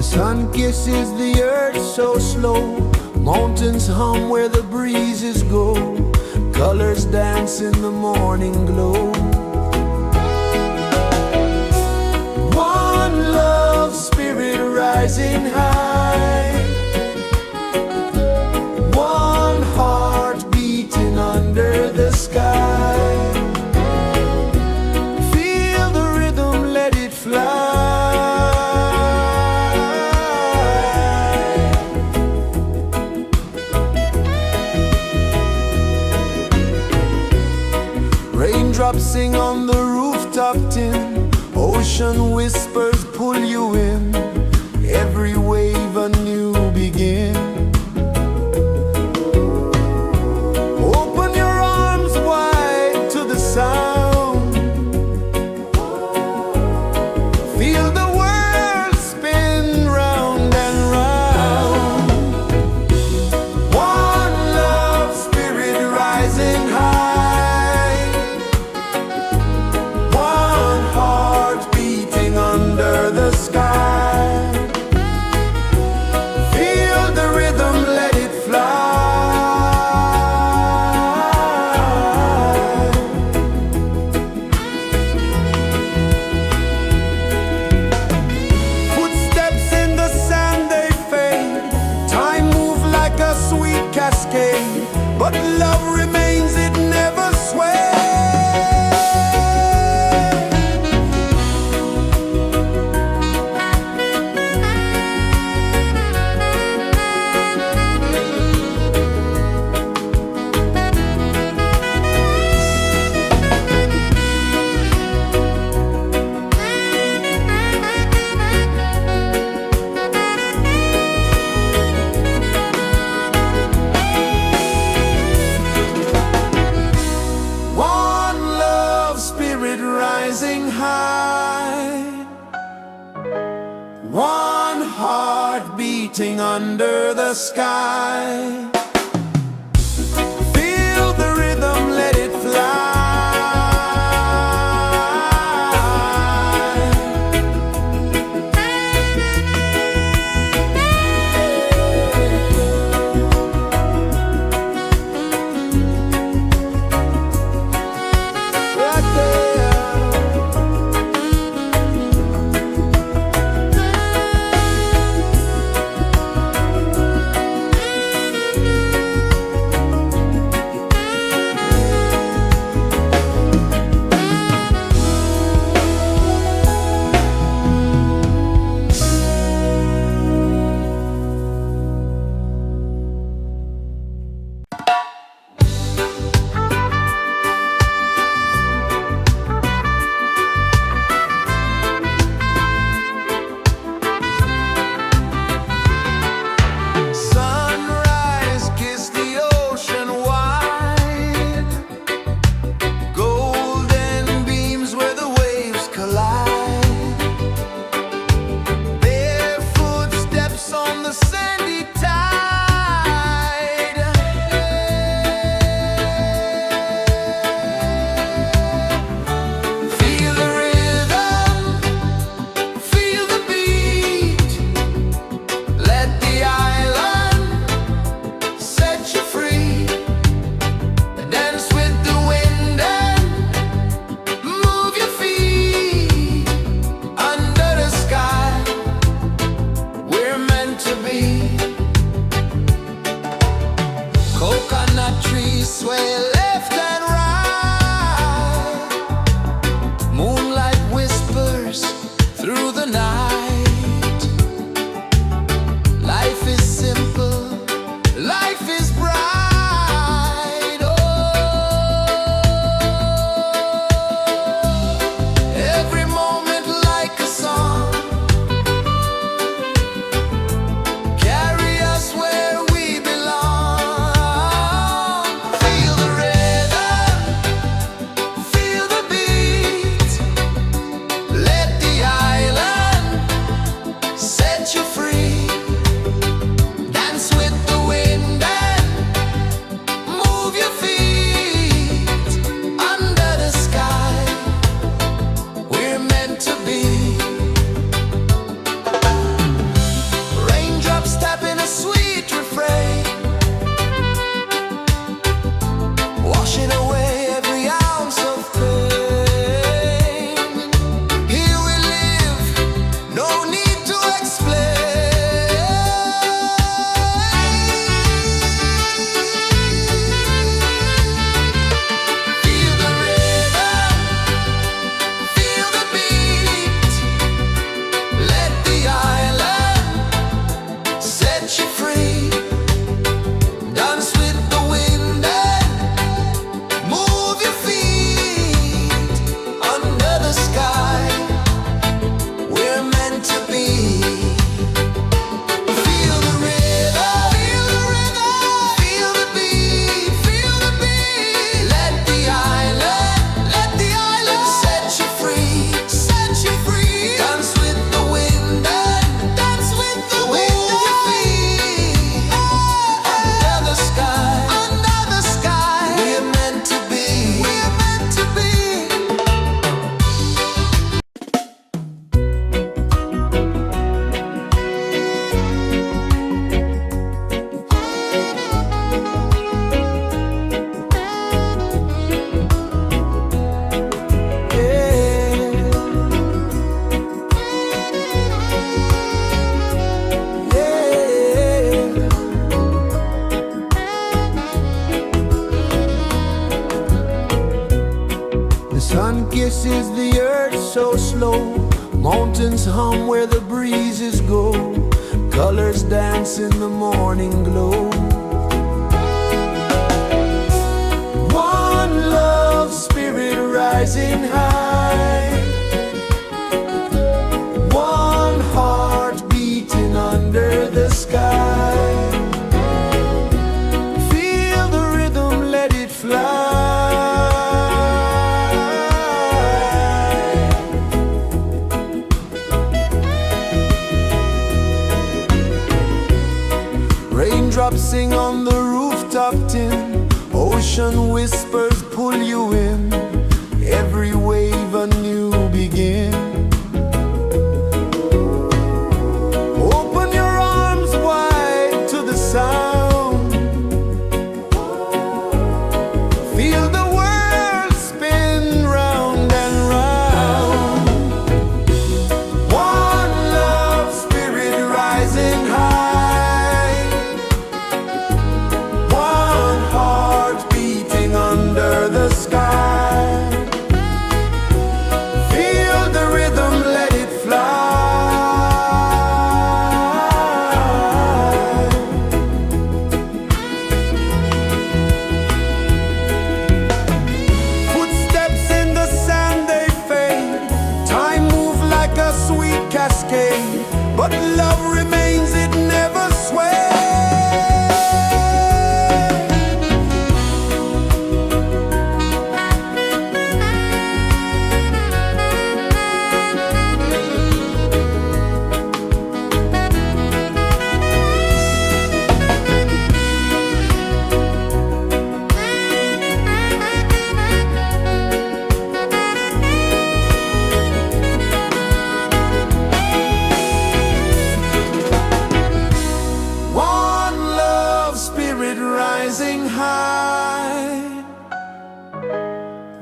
The sun kisses the earth so slow, mountains hum where the breezes go, colors dance in the morning glow. One love spirit rising high, one heart beating under the sky. Feel the rhythm, let it fly. Raindrops sing on the rooftop tin, ocean whispers pull you in, every wave a new begin. Open your arms wide to the sound, feel the world spin round and round. One love spirit rising high, one heart beating under the sky. Feel the rhythm, let it fly. Footsteps in the sand, they fade, time moves like a sweet cascade, but love remains, it never sways. One love spirit rising high, one heart beating under the sky. Feel the rhythm, let it fly. Right there. Sunrise, kiss the ocean wide, golden beams where the waves collide, barefoot steps on the sandy tide. Feel the rhythm, feel the beat, let the island set you free. Dance with the wind and move your feet. Under the sky, we're meant to be. Coconut trees sway left and right, moonlight whispers through the night. Life is simple, life is bright. Oh, every moment like a song, is the earth so slow? Mountains hum where the breezes go. Colors dance in the morning glow. One love spirit rising high. One heart beating under the sky. Feel the rhythm, let it fly. Raindrops sing on the rooftop tin. Ocean whispers pull you in. Every wave a new begin. Open your arms wide to the sound. Feel the world spin round and round. One love spirit rising high. One heart beating under the sky. Feel the rhythm, let it fly. Footsteps in the sand, they fade. Time moves like a sweet cascade, but love remains, it never sways. One love spirit rising high.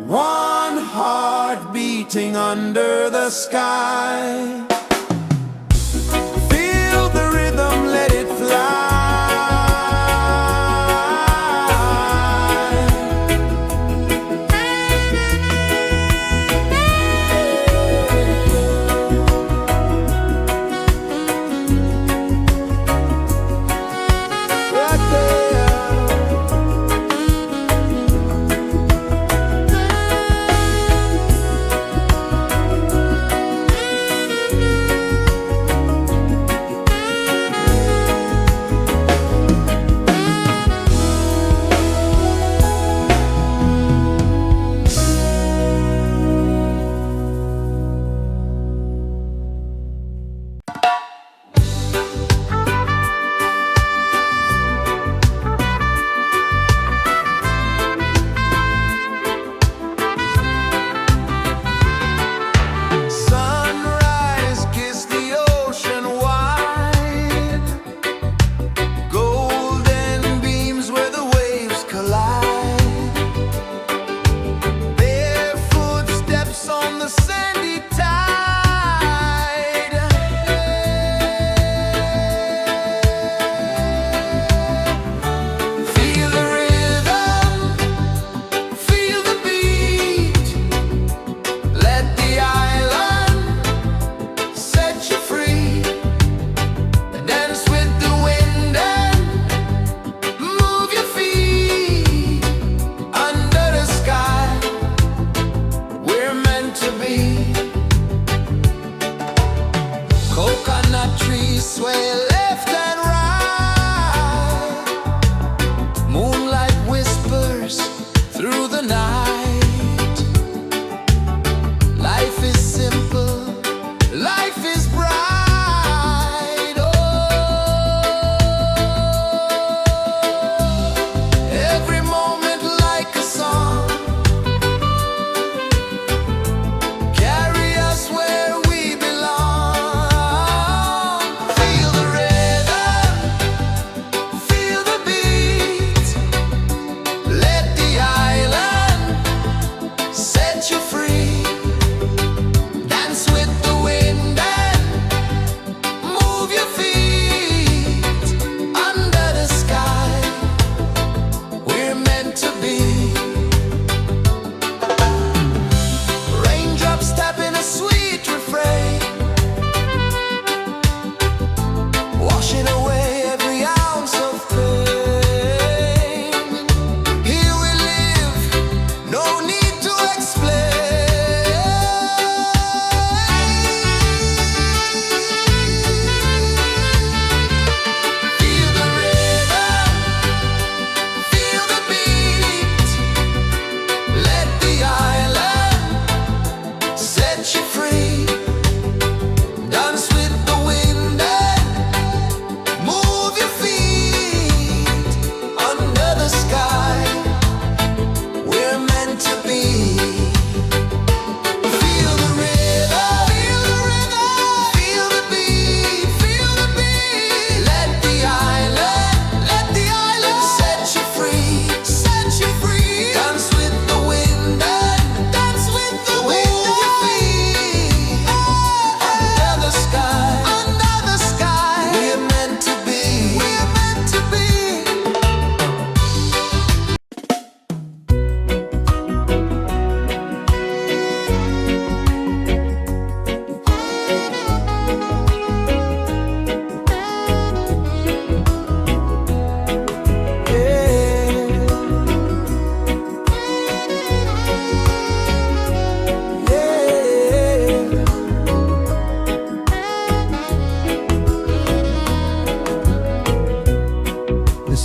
One heart beating under the sky. Feel the rhythm, let it fly. Right there.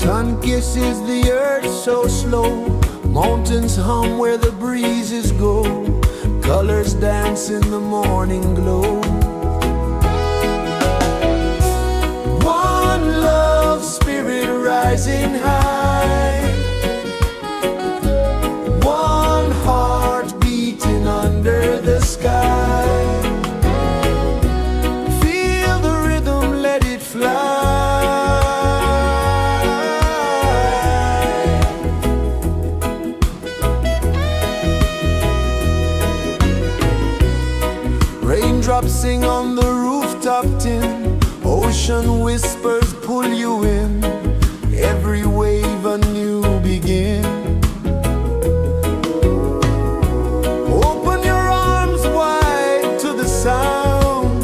Sun kisses the earth so slow, mountains hum where the breezes go, colors dance in the morning glow. One love spirit rising high, one heart beating under the sky. Feel the rhythm, let it fly. Raindrops sing on the rooftop tin, ocean whispers pull you in, every wave a new begin. Open your arms wide to the sound,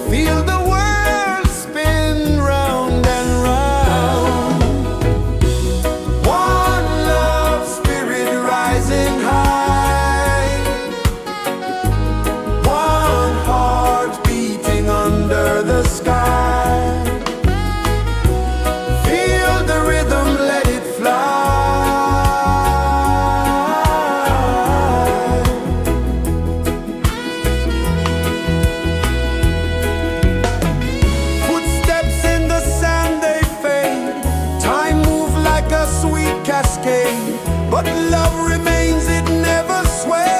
feel the world spin round and round. One love spirit rising high, one heart beating under the sky. Feel the rhythm, let it fly. Footsteps in the sand, they fade, time moves like a sweet cascade, but love remains, it never sways.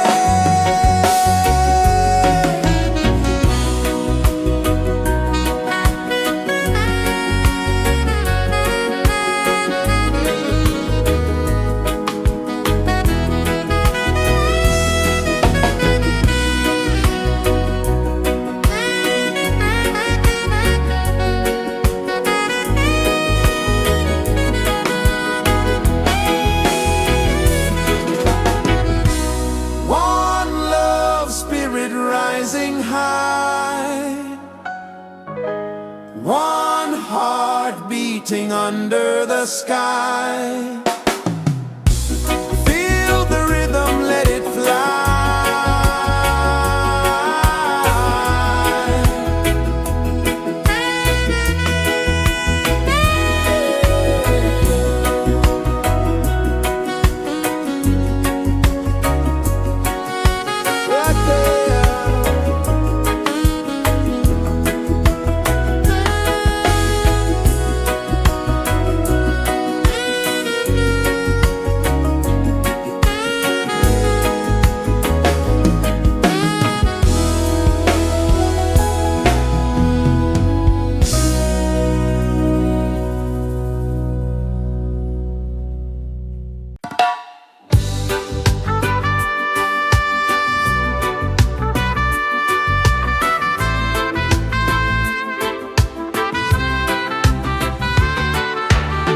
One love spirit rising high, one heart beating under the sky. Feel the rhythm, let it fly. Right there.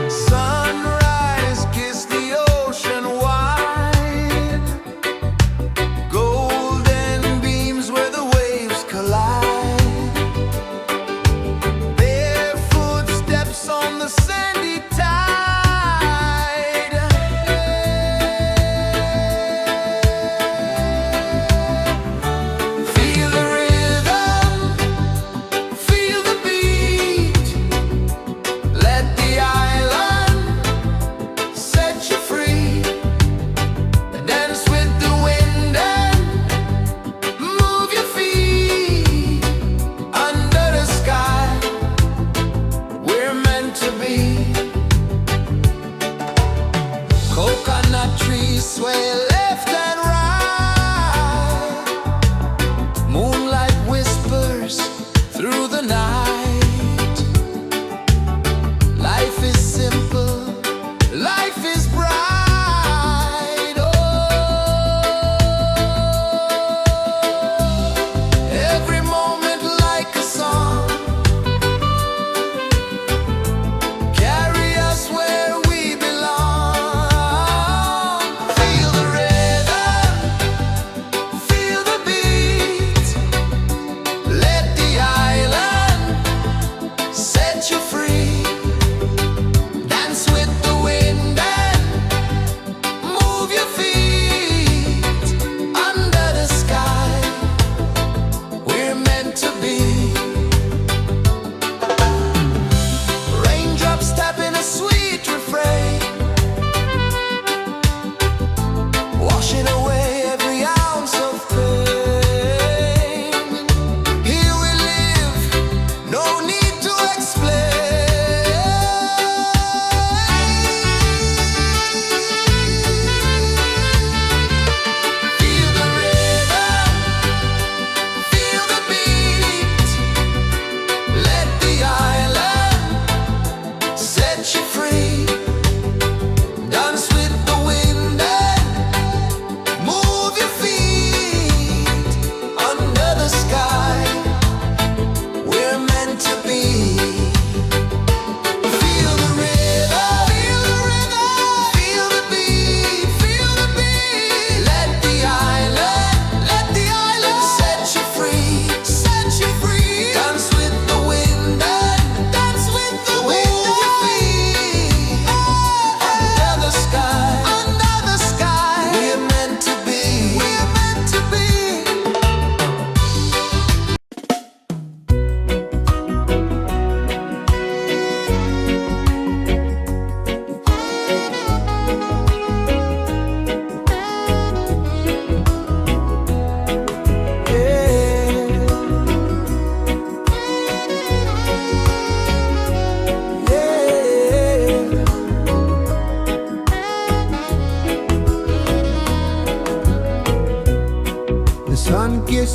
Sunrise, kiss the ocean wide, golden beams where the waves collide, barefoot steps on the sandy tide. Feel the rhythm, feel the beat, let the island set you free. Dance with the wind and move your feet under the sky. We're meant to be. Coconut trees sway left and right, moonlight whispers through the night. Life is simple, life is bright. Oh, every moment like a song, carry us where we belong. Feel the rhythm, feel the beat, let the island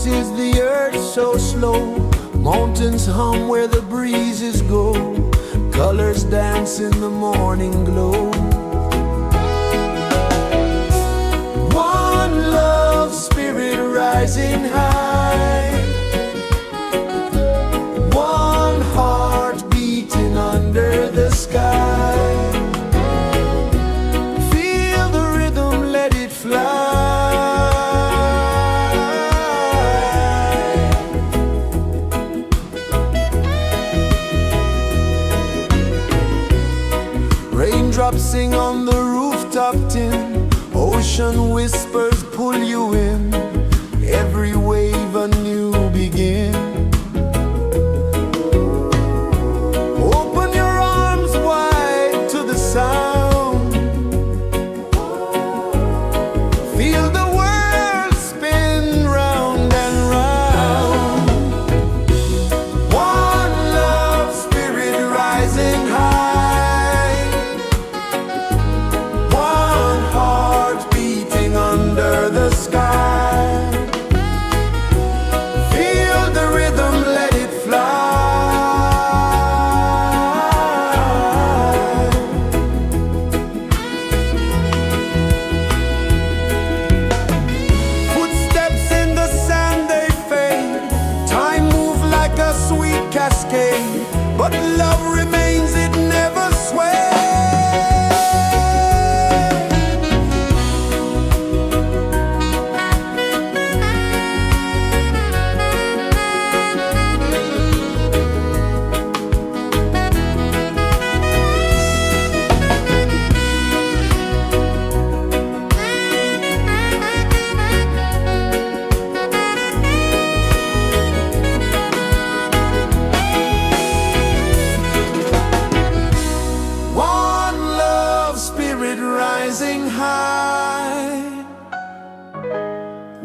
pulses the earth so slow. Mountains hum where the breezes go. Colors dance in the morning glow. One love, spirit rising high. One heart beating under the sky. Feel the rhythm, let it fly. Raindrops sing on the rooftop tin. Ocean whispers pull you in. Every wave a new begin. Open your arms wide to the sound. Feel the world spin round and round. One love, spirit rising high. One heart beating under the sky. Feel the rhythm, let it fly. Footsteps in the sand, they fade. Time moves like a sweet cascade, but love remains, it never sways. One love, spirit rising high.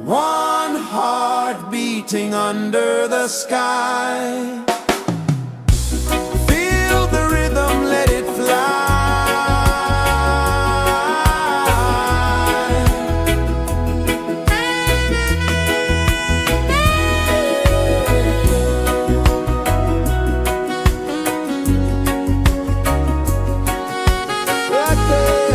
One heart beating under the sky. Feel the rhythm, let it fly. Right there.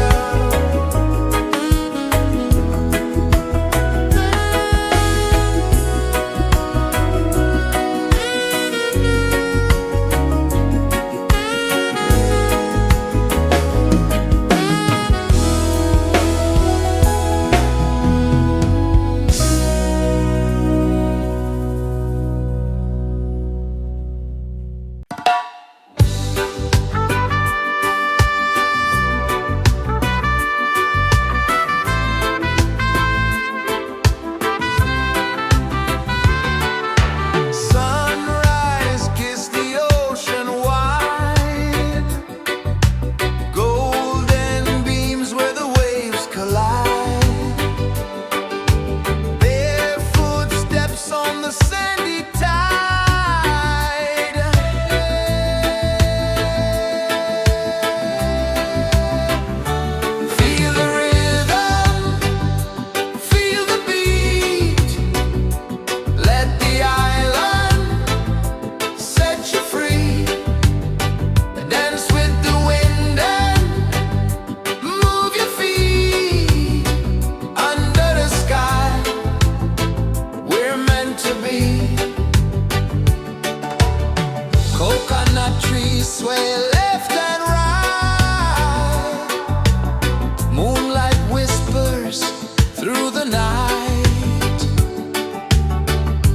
Sunrise, kiss the ocean wide. Golden beams where the waves collide. Their footsteps on the sandy tide. Feel the rhythm, feel the beat. Let the island set you free. Dance with the wind and move your feet. Under the sky, we're meant to be. Coconut trees sway left and right. Moonlight whispers through the night.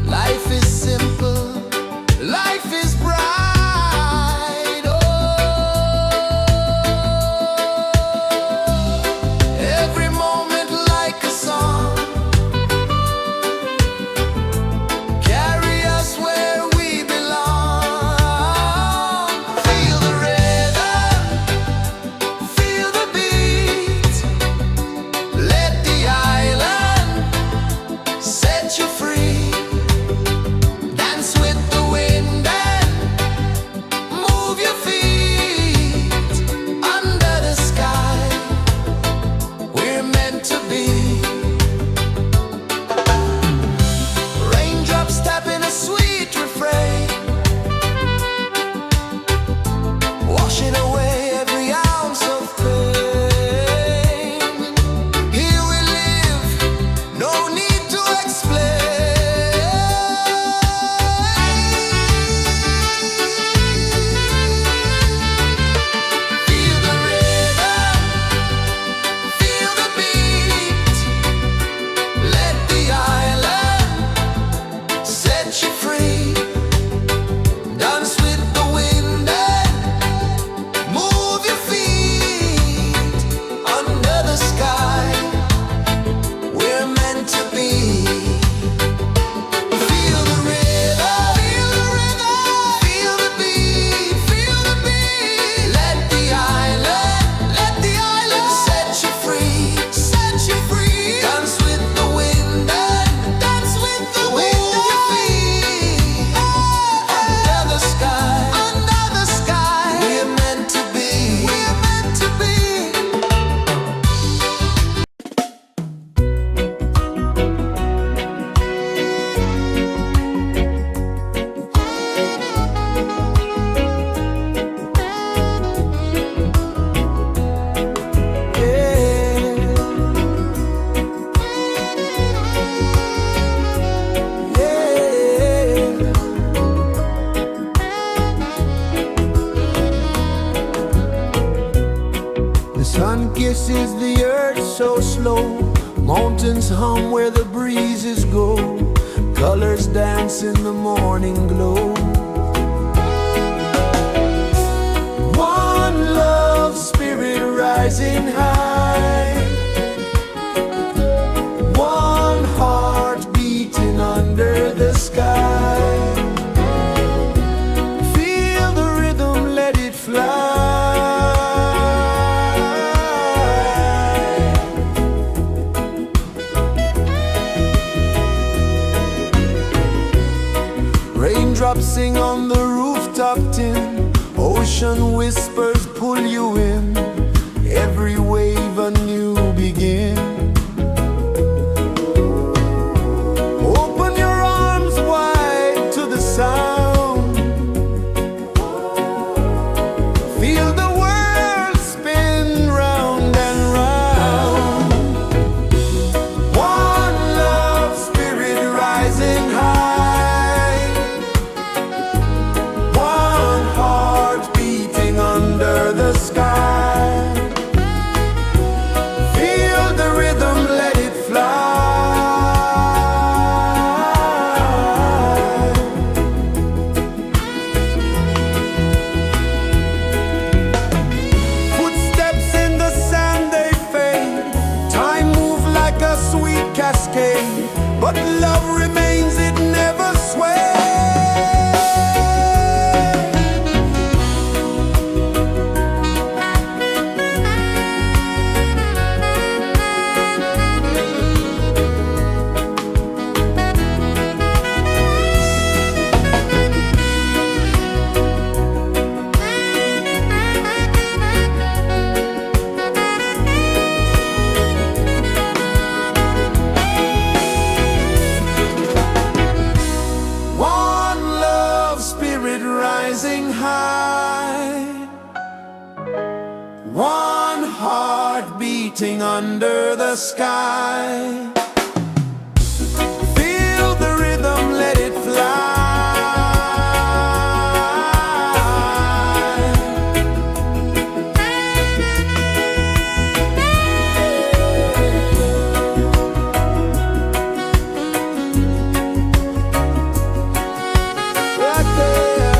Life is simple, life is bright. Oh, every moment like a song. Carry us where we belong. Feel the rhythm, Sun kisses the earth so slow, mountains hum where the breezes go, colors dance in the morning glow. One love spirit rising high, one heart beating under the sky. Feel the rhythm, let it fly. Raindrops sing on the rooftop tin, ocean whispers pull you in, every wave a new begin. Open your arms wide to the sound, feel the world spin round and round. One love spirit rising high, one heart beating under the sky. Feel the rhythm, let it fly. Footsteps in the sand, they fade, time moves like a sweet cascade, but love remains, it never sways. One love spirit rising high, one heart beating under the sky. Feel the rhythm, let it fly. Right there.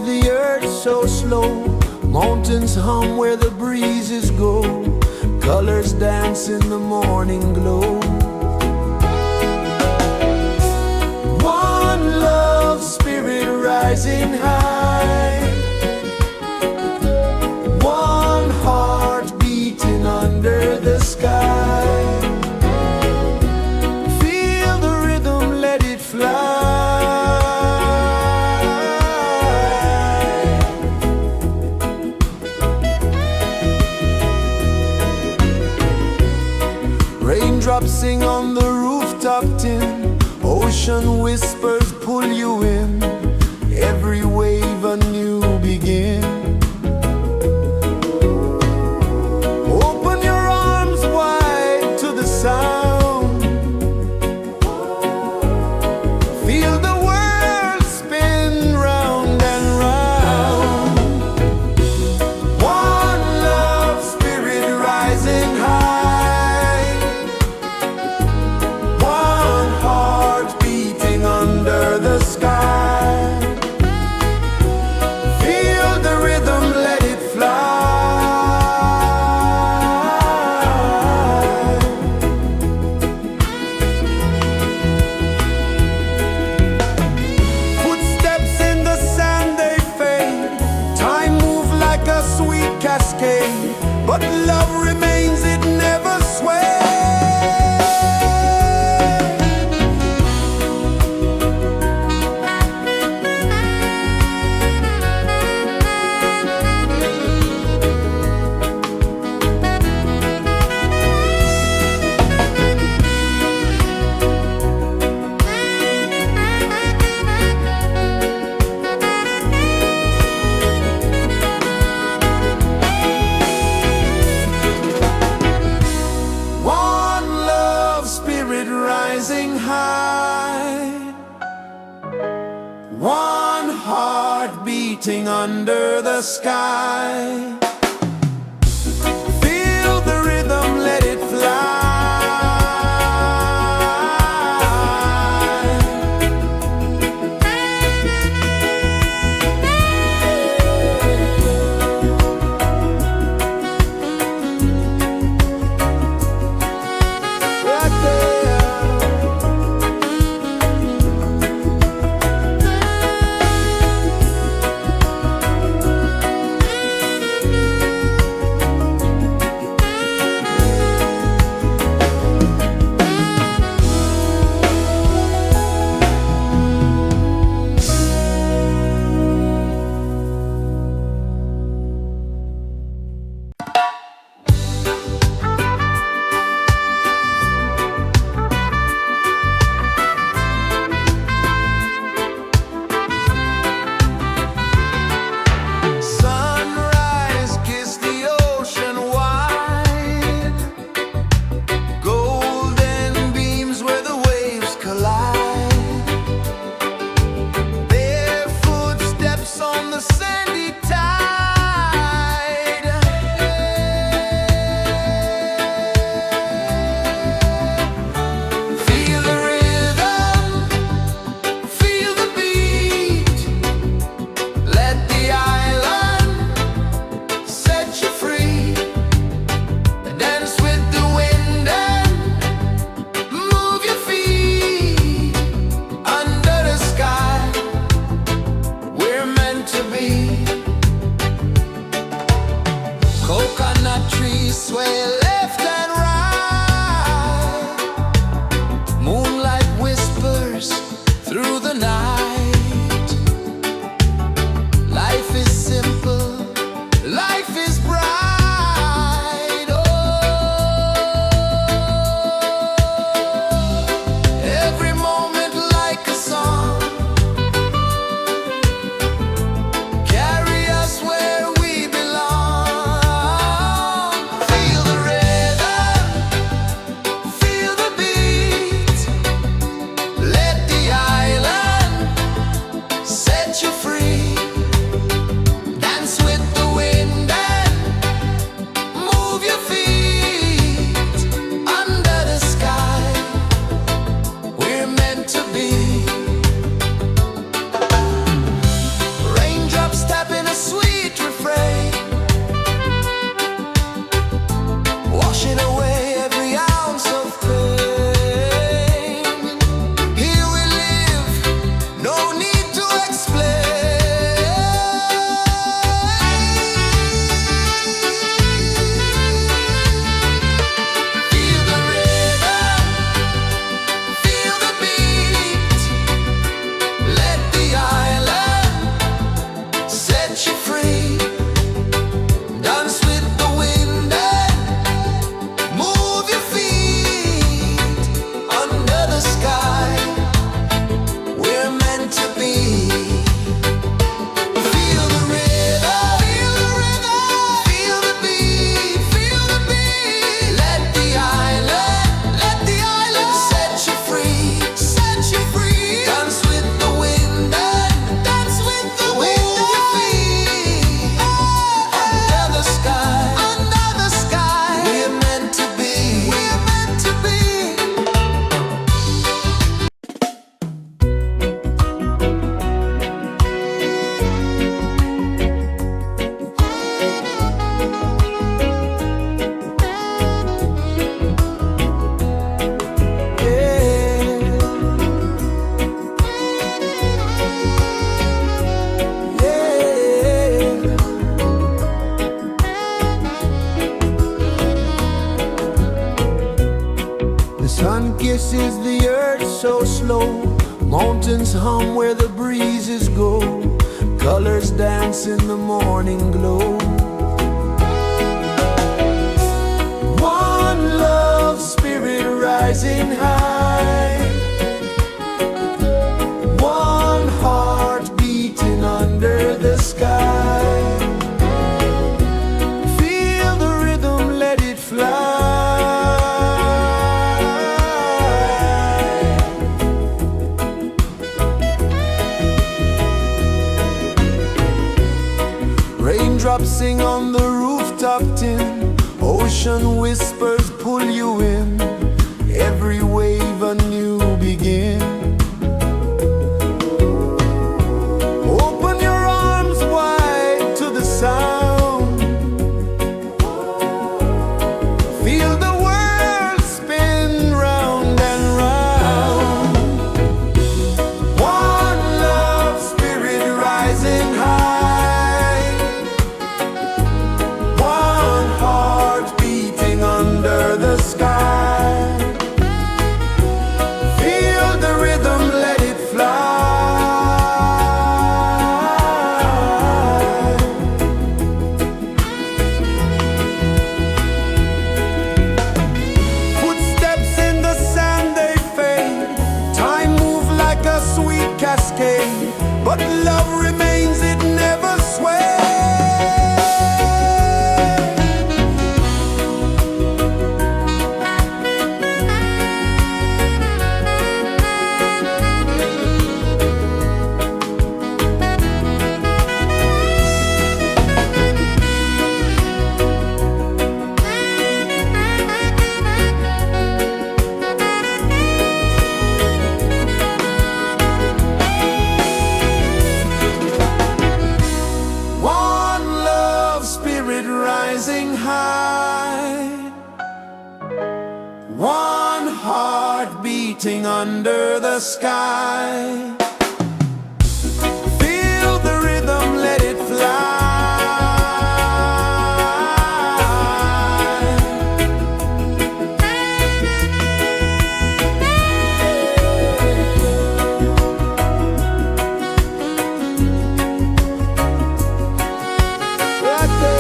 the earth so slow. Mountains hum where the breezes go. Colors dance in the morning glow. One love, spirit rising high. One heart beating under the sky. Feel the rhythm, let it fly. Raindrops sing on the rooftop tin. Ocean whispers pull you in. Every wave a new begin. Open your arms wide to the sound. Feel the world spin round and round. One love, spirit rising high. One heart beating under the sky. Feel the rhythm, let it fly. Footsteps in the sand, they fade. Time moves like a sweet cascade, but love remains, it never sways. One love, spirit rising high. One heart beating under the sky. Feel the rhythm, let it fly. Right there. so slow. Mountains hum where the breezes go. Colors dance in the morning glow. One love, spirit rising high. One heart beating under the sky. Feel the rhythm, let it fly. Raindrops sing on the rooftop tin. Ocean whispers pull you in. Every wave a new begin. Open your arms wide to the sound. Feel the world spin round and round. One love, spirit rising high. One heart beating under the sky. Feel the rhythm, let it fly. Footsteps in the sand, they fade. Time moves like a sweet cascade, but love remains, it never sways. One love, spirit rising high. One heart beating under the sky. Feel the rhythm, let it fly. Right there.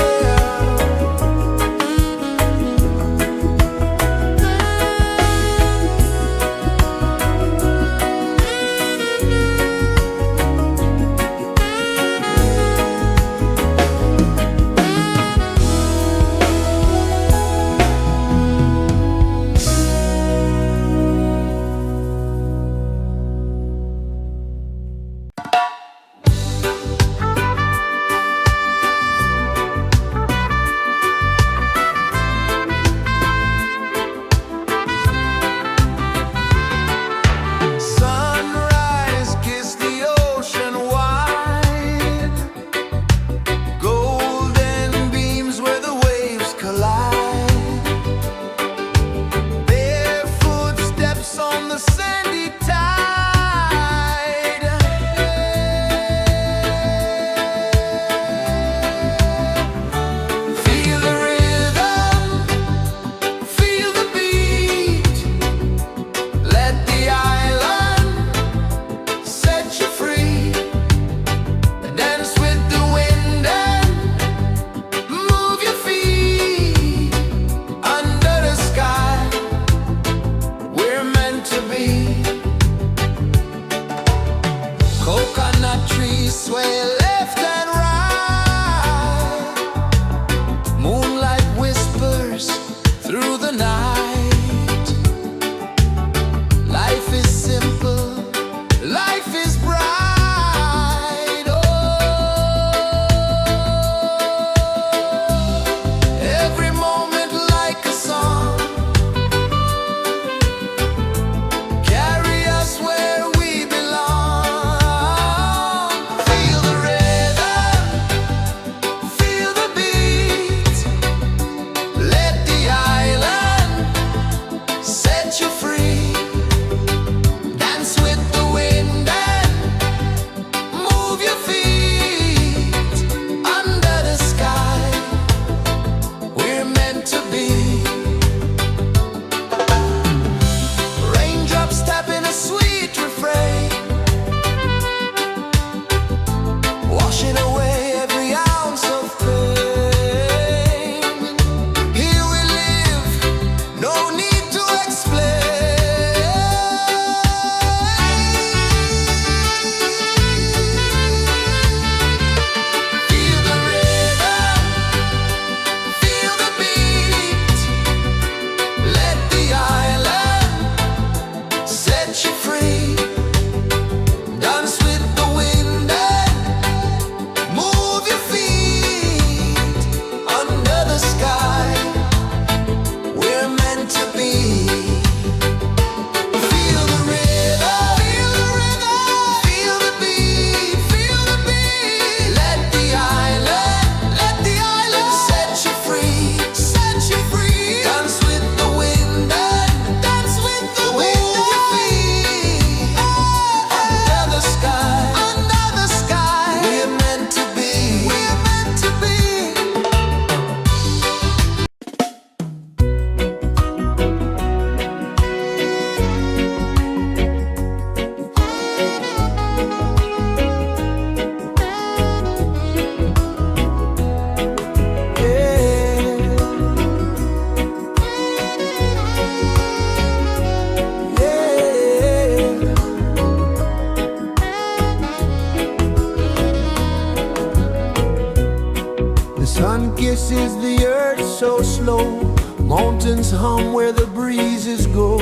Sun kisses the earth so slow, mountains hum where the breezes go,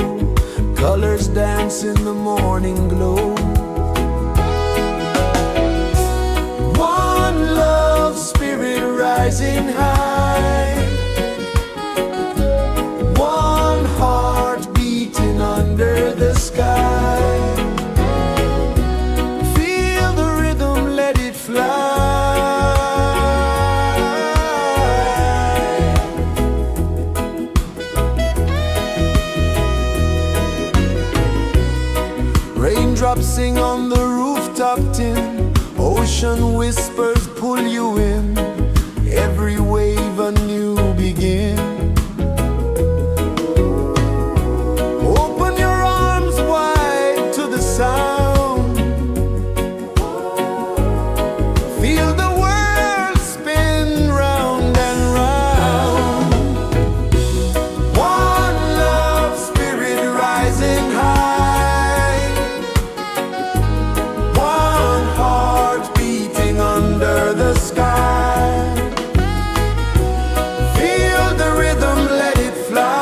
colors dance in the morning glow. One love spirit rising high, one heart beating under the sky. Feel the rhythm, let it fly. Raindrops sing on the rooftop tin, ocean whispers pull you in, every wave a new begin. Open your arms wide to the sound, feel the world spin round and round. One love spirit rising high, under the sky. Feel the rhythm, let it fly.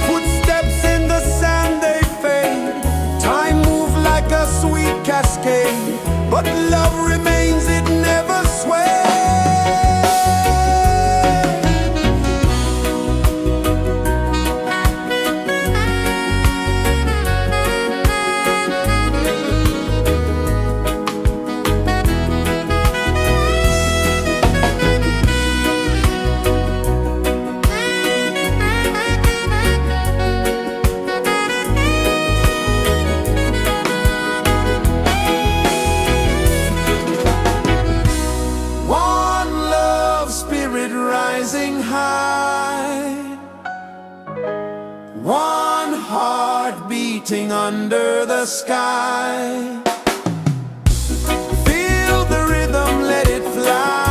Footsteps in the sand, they fade. Time moves like a sweet cascade, but love remains, it never sways. Rising high, one heart beating under the sky. Feel the rhythm, let it fly.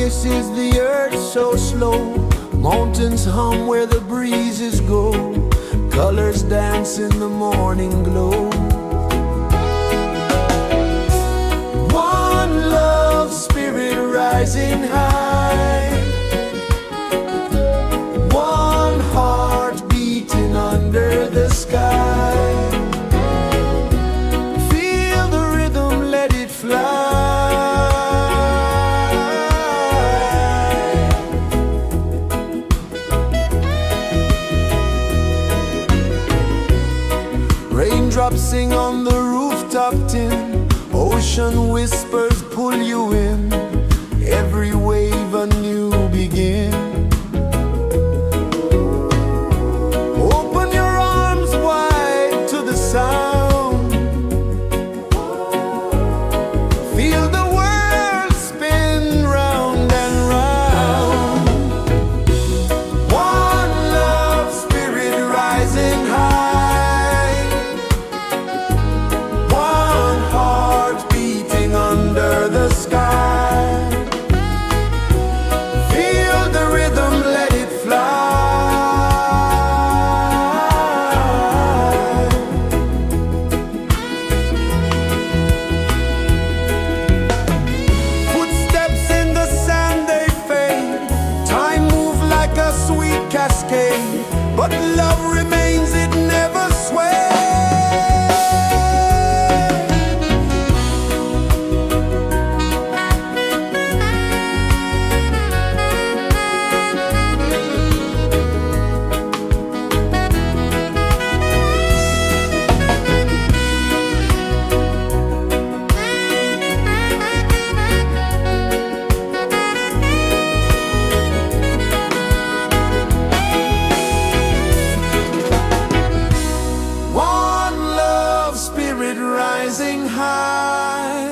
kisses the earth so slow. Mountains hum where the breezes go. Colors dance in the morning glow. One love, spirit rising high. One heart beating under the sky. Feel the rhythm, let it fly. Raindrops sing on the rooftop tin. Ocean whispers pull you in. Every wave a new begin. Open your arms wide to the sound. Feel the world spin round and round. One love, spirit rising high. One heart beating under the sky. Feel the rhythm, let it fly. Footsteps in the sand, they fade. Time moves like a sweet cascade, but love remains, it never sways. One love, spirit rising high.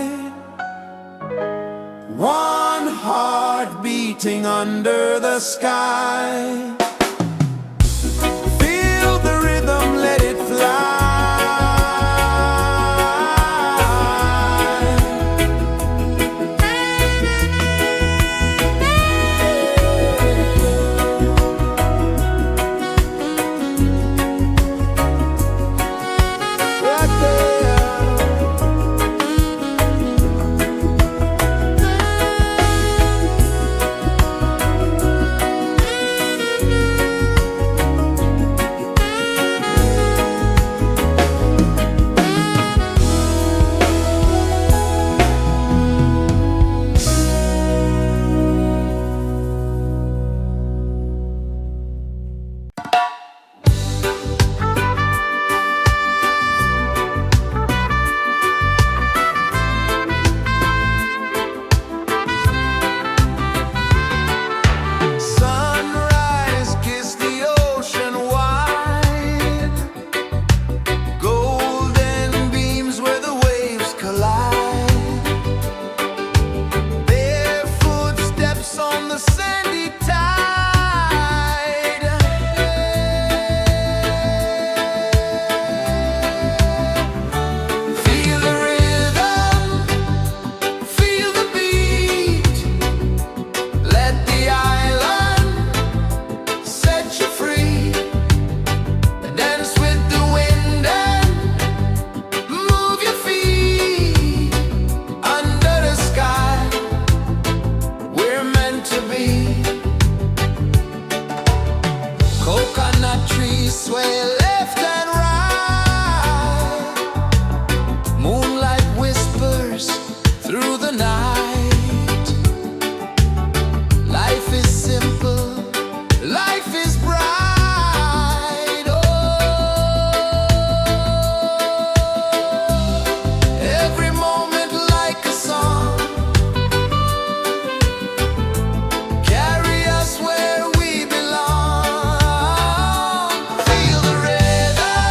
One heart beating under the sky. Feel the rhythm, let it fly. Right there. Sunrise, kiss the ocean wide. Golden beams where the waves collide. Their footsteps on the sandy tide. Feel the rhythm, feel the beat. Let the island set you free. Dance with the wind and move your feet. Under the sky, we're meant to be. Coconut trees sway left and right. Moonlight whispers through the night. Life is simple, life is bright. Oh, every moment like a song. Carry us where we belong. Feel the rhythm,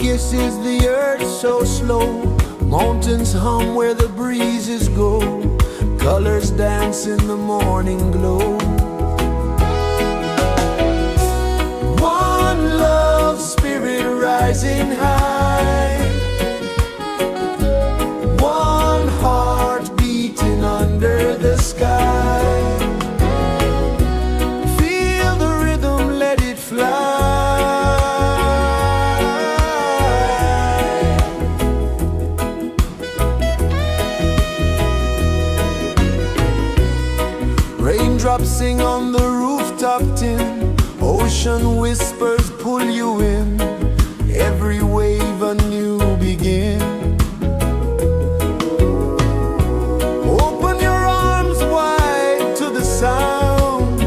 kisses the earth so slow. Mountains hum where the breezes go. Colors dance in the morning glow. One love, spirit rising high. One heart beating under the sky. Feel the rhythm, let it fly. Raindrops sing on the rooftop tin. Ocean whispers pull you in. Every wave a new begin. Open your arms wide to the sound.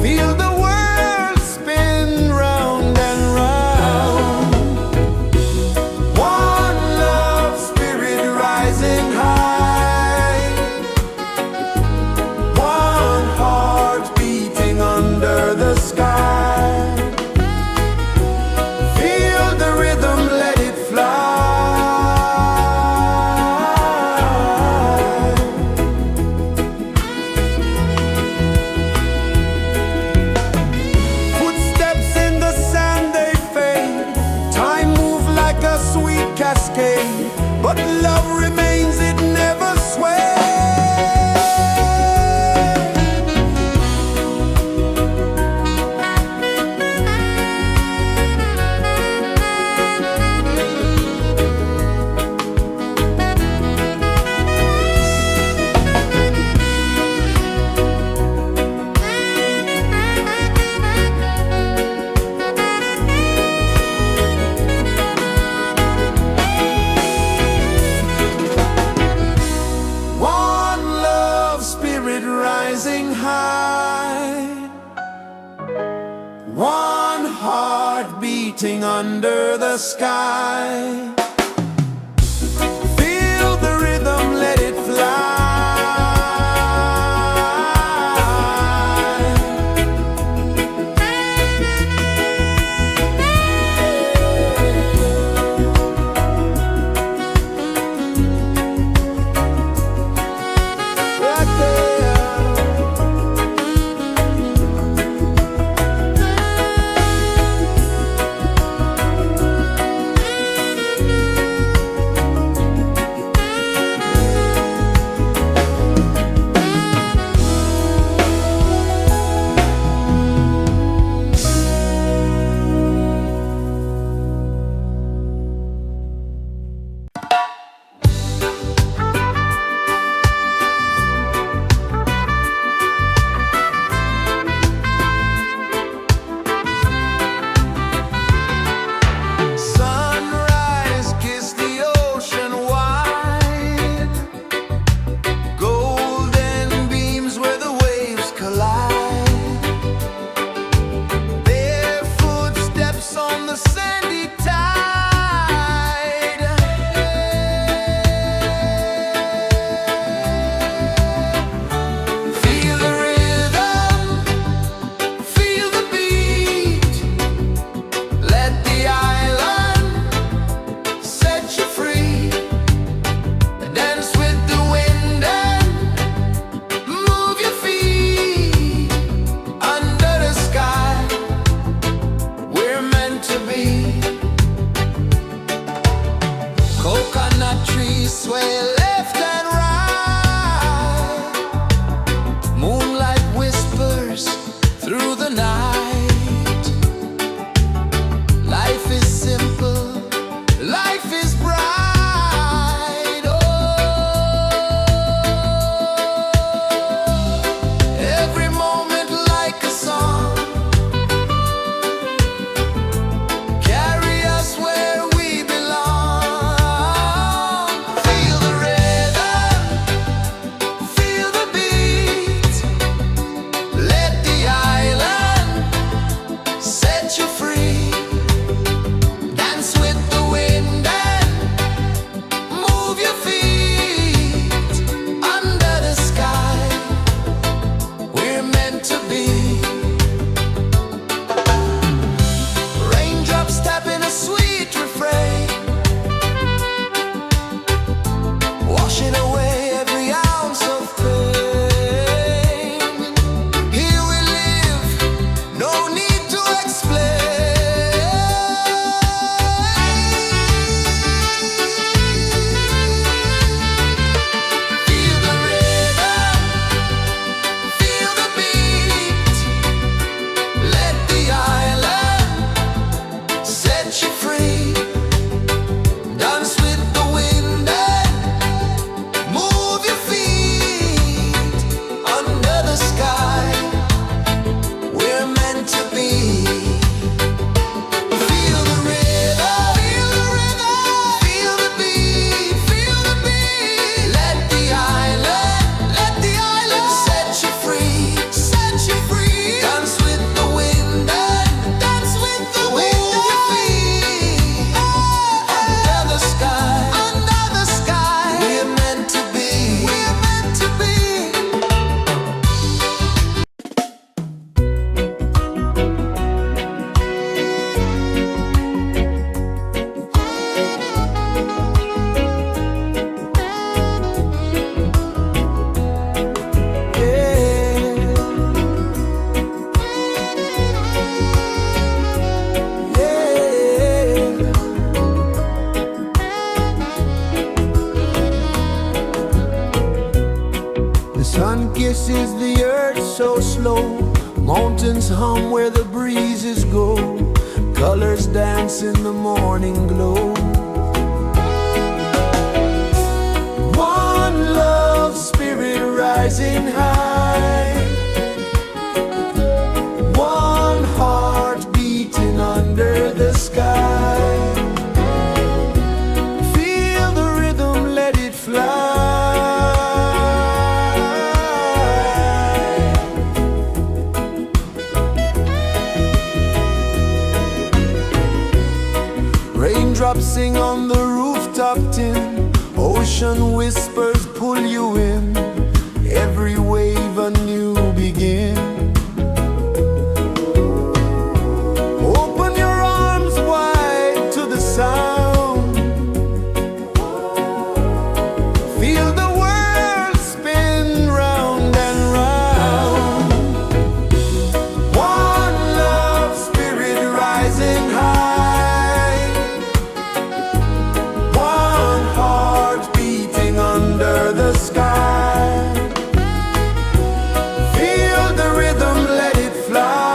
Feel the world spin round and round. One love, spirit rising high. One heart beating under the sky. Feel the rhythm, let it fly. Footsteps in the sand, they fade. Time moves like a sweet cascade, but love remains, it never sways. One love, spirit rising high. One heart beating under the sky. Feel the rhythm, let it fly. Right there. is the earth so slow. Mountains hum where the breezes go. Colors dance in the morning glow. One love spirit rising high. One heart beating under the sky. Feel the rhythm, let it fly. Raindrops sing on the rooftop tin. Ocean whispers pull you in. Every wave a new begin. Open your arms wide to the sound. Feel the world spin round and round. One love spirit rising high. One heart beating under the sky. Feel the rhythm, let it fly.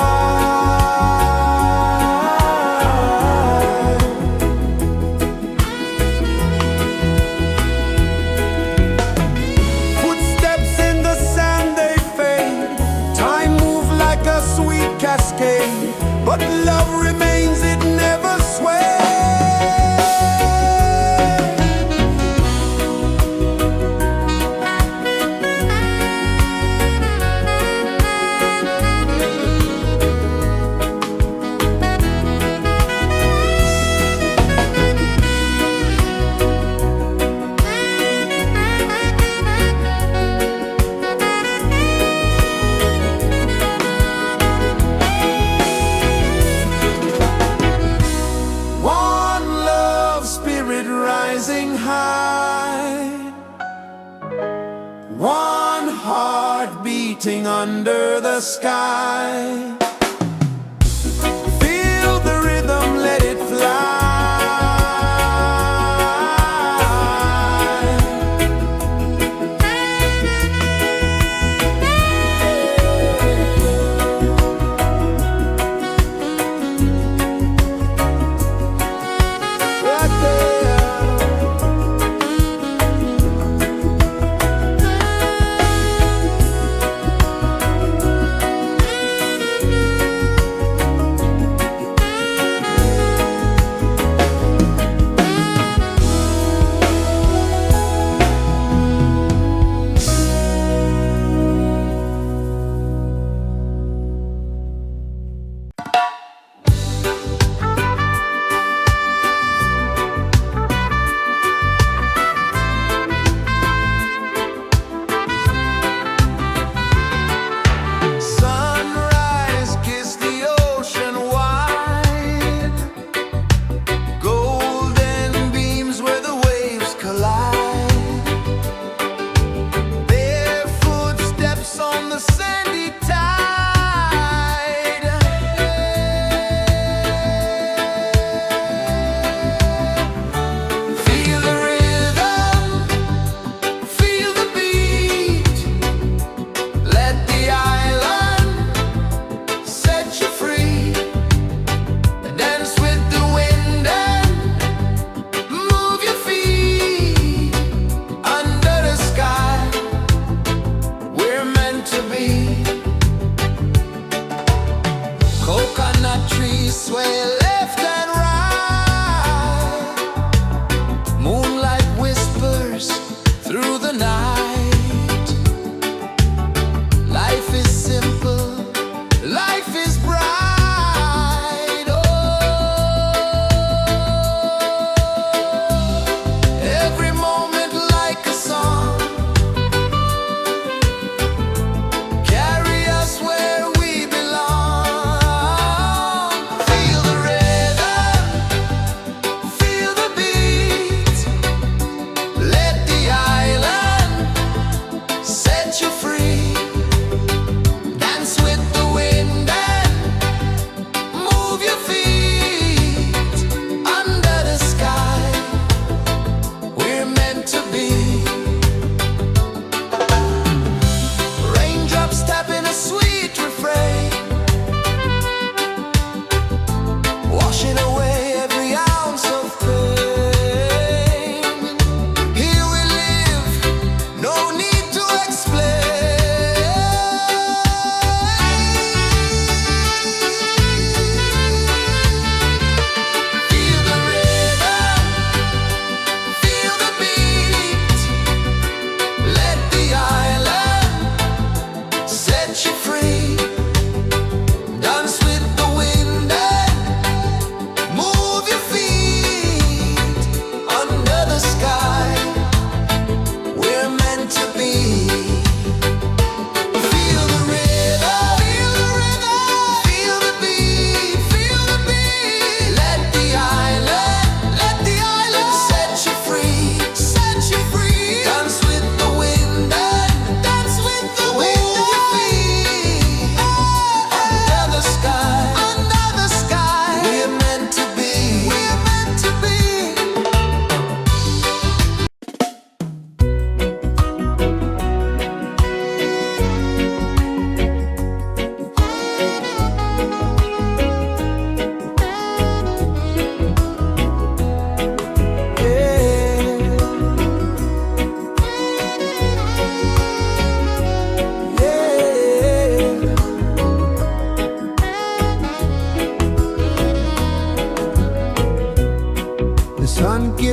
Footsteps in the sand, they fade. Time moves like a sweet cascade, but love remains, it never sways. One love spirit rising high. One heart beating under the sky. Feel the rhythm, let it fly. Right there. Sunrise, kiss the ocean wide. Golden beams where the waves collide. Bare footsteps on the sandy tide. Feel the rhythm, feel the beat. Let the island set you free. Dance with the wind and move your feet. Under the sky, we're meant to be. Coconut trees sway left and right. Moonlight whispers through the night. Life is simple, life is bright. Oh, every moment like a song. Carry us where we belong. Feel the rhythm.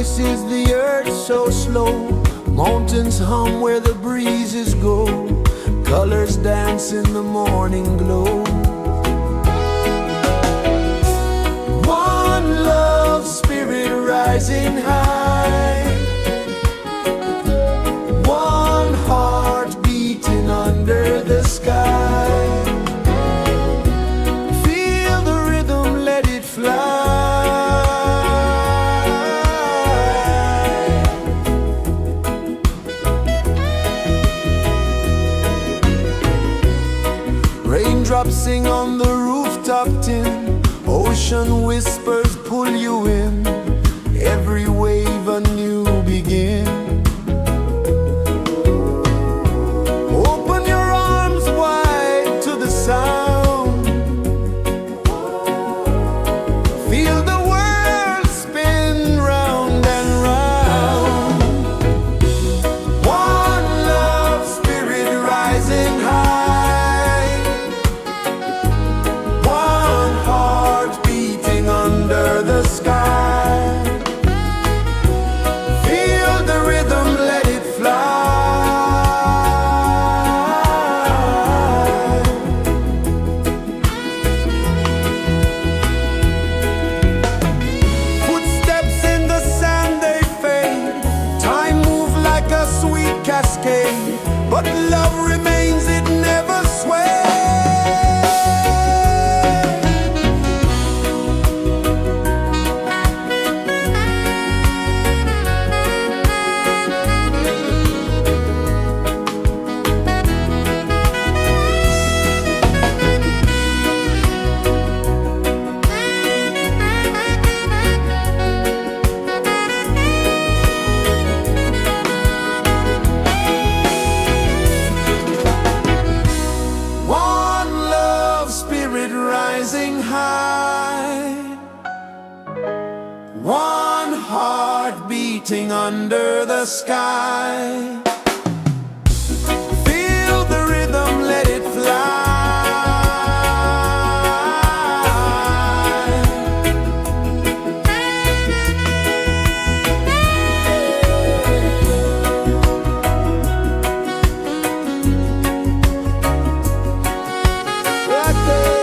rejoices the earth so slow. Mountains hum where the breezes go. Colors dance in the morning glow. One love spirit rising high. One heart beating under the sky. Feel the rhythm, let it fly. Raindrops sing on the rooftop tin. Ocean whispers pull you in. Every wave a new begin. Open your arms wide to the sound. Feel the world spin round and round. One love spirit rising high. One heart beating under the sky. Feel the rhythm, let it fly. Footsteps in the sand, they fade. Time moves like a sweet cascade, but love remains, it never sways. One love spirit rising high. One heart beating under the sky. Feel the rhythm, let it fly. Right there.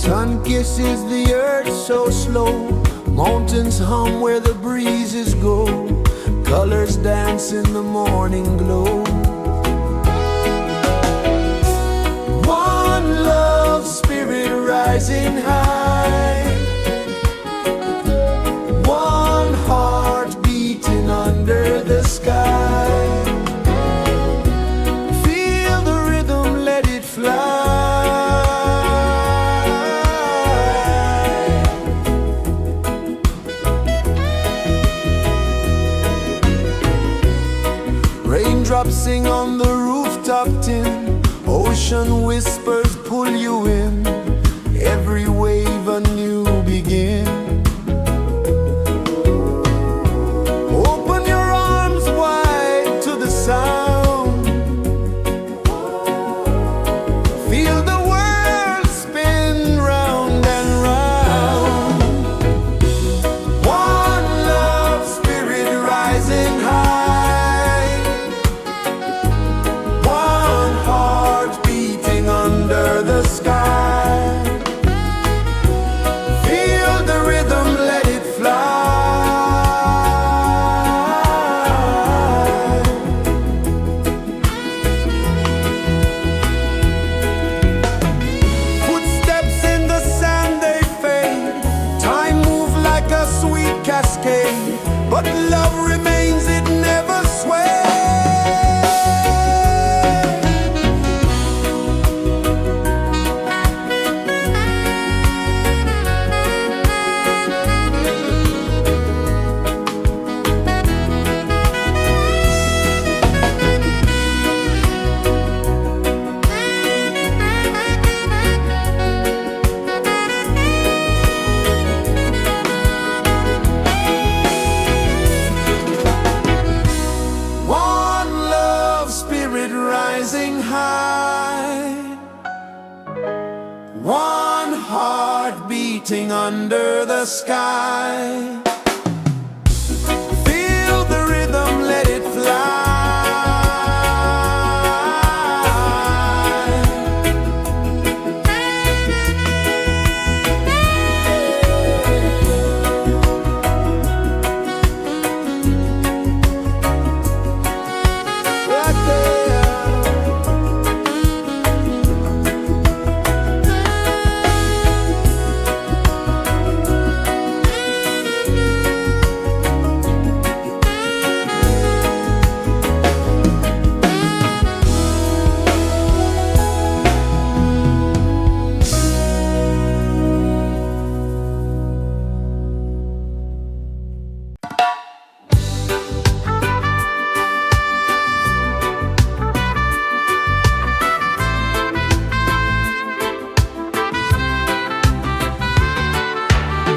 Sun kisses the earth so slow, mountains hum where the breezes go, colors dance in the morning glow. One love spirit rising high, one heart beating under the sky. Feel the rhythm, let it fly. Raindrops sing on the rooftop tin, ocean whispers pull you in, every wave a new begin. Open your arms wide to the sound, feel the world spin round and round. One love spirit rising high, one heart beating under the sky. Feel the rhythm, let it fly. Footsteps in the sand, they fade, time moves like a sweet cascade, but love remains, it never sways. One love spirit rising high, one heart beating under the sky. Feel the rhythm, let it fly. Right there.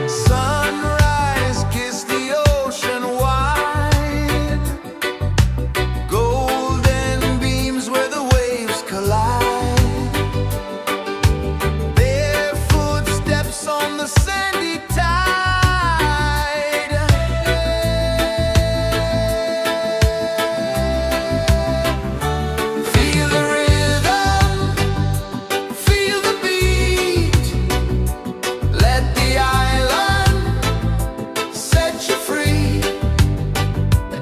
Sunrise, kiss the ocean wide, golden beams where the waves collide, bare footsteps on the sandy tide. Feel the rhythm, feel the beat, let the island set you free.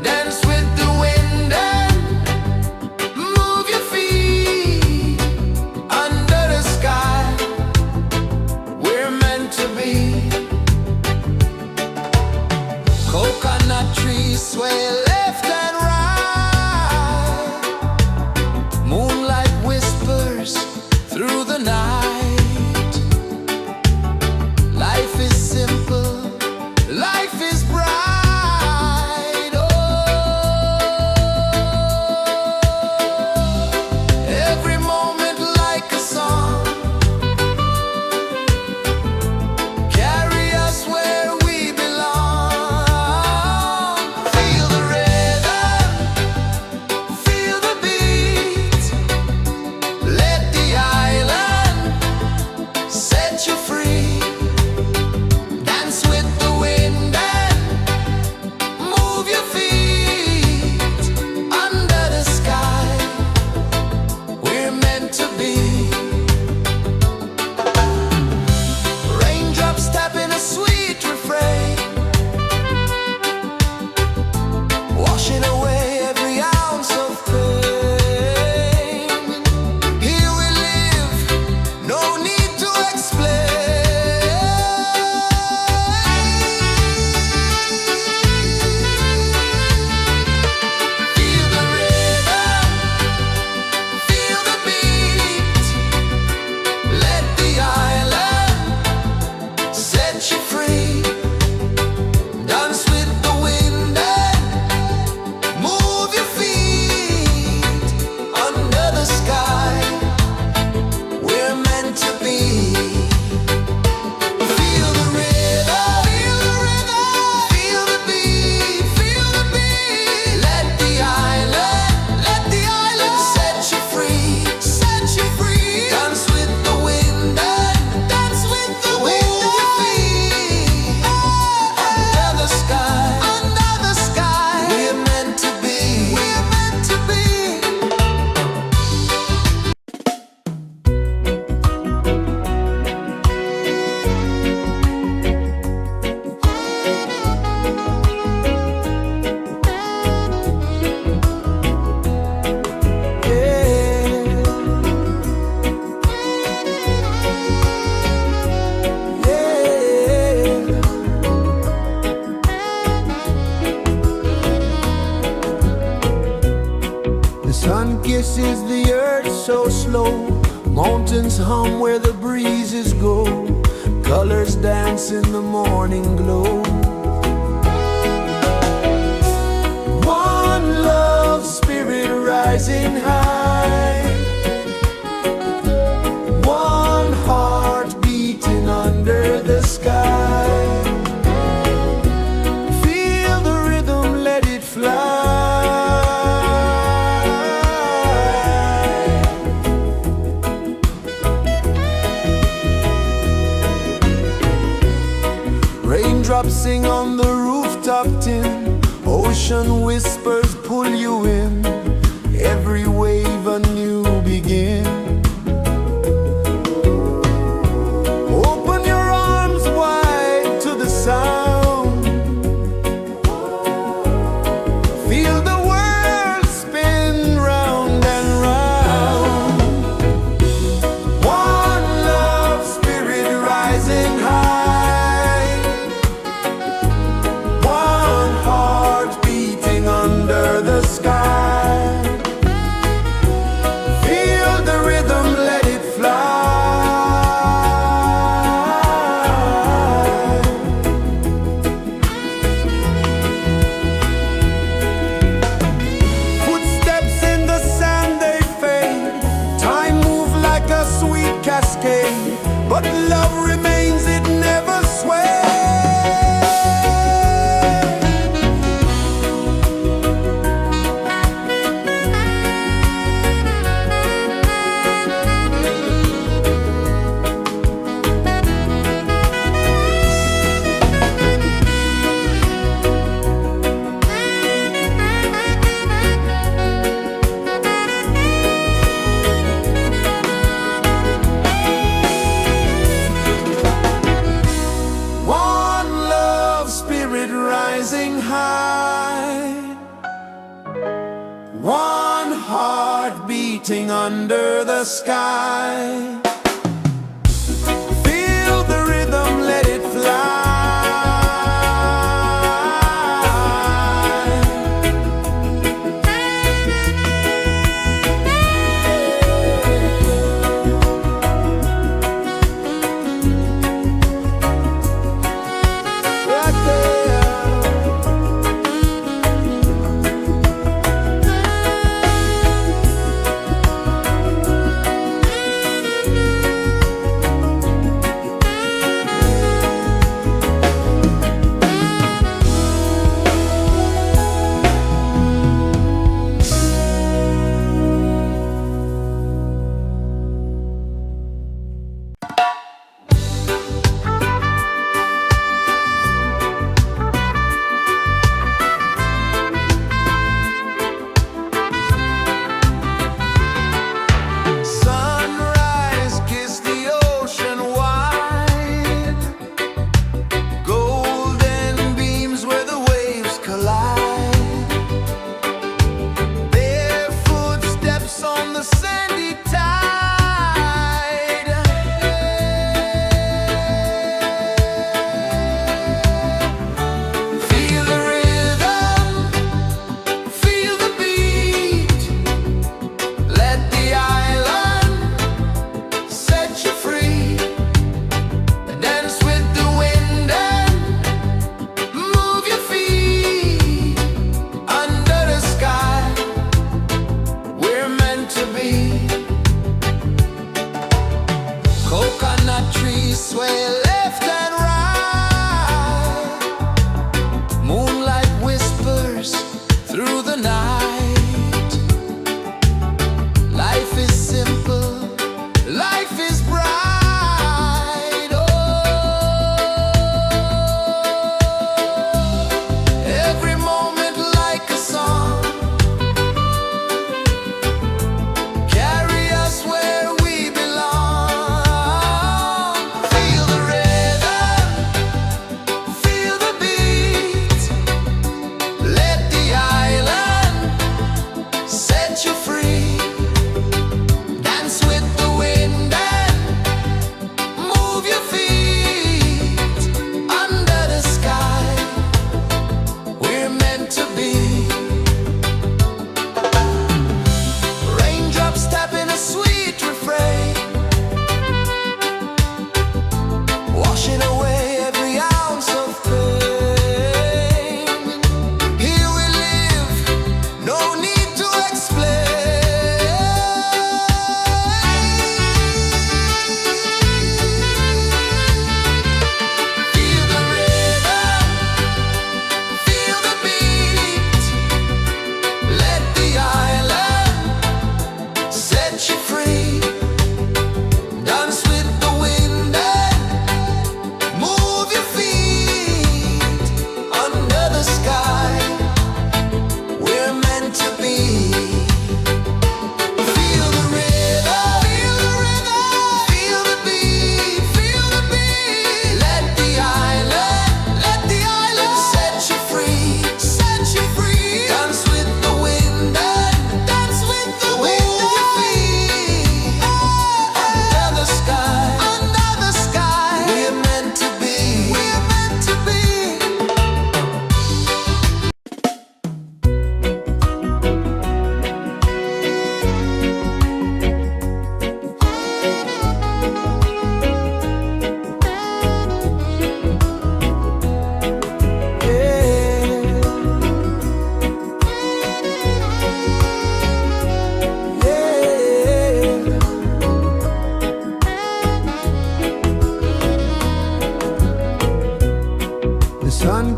Dance with the wind and move your feet under the sky. We're meant to be. Coconut trees sway left and right, moonlight whispers through the night. Life is simple, life is bright. Oh, every moment like a song, carry us where we belong. Feel the rhythm, feel the beat, let the island set you free. Dance with the wind and move your feet under the sky. We're meant to be. so slow. Mountains hum where the breezes go. Colors dance in the morning glow. One love, spirit rising high. One heart beating under the sky. Feel the rhythm, let it fly. Raindrops sing on the rooftop tin. Ocean whispers pull you in. Every wave a new begin. Open your arms wide to the sound. Feel the world spin round and round. One love, spirit rising high. One heart beating under the sky. Feel the rhythm, let it fly. Footsteps in the sand, they fade. Time moves like a sweet cascade, but love remains, it never sways. One love, spirit rising high. One heart beating under the sky. Feel the rhythm, let it fly. Right there.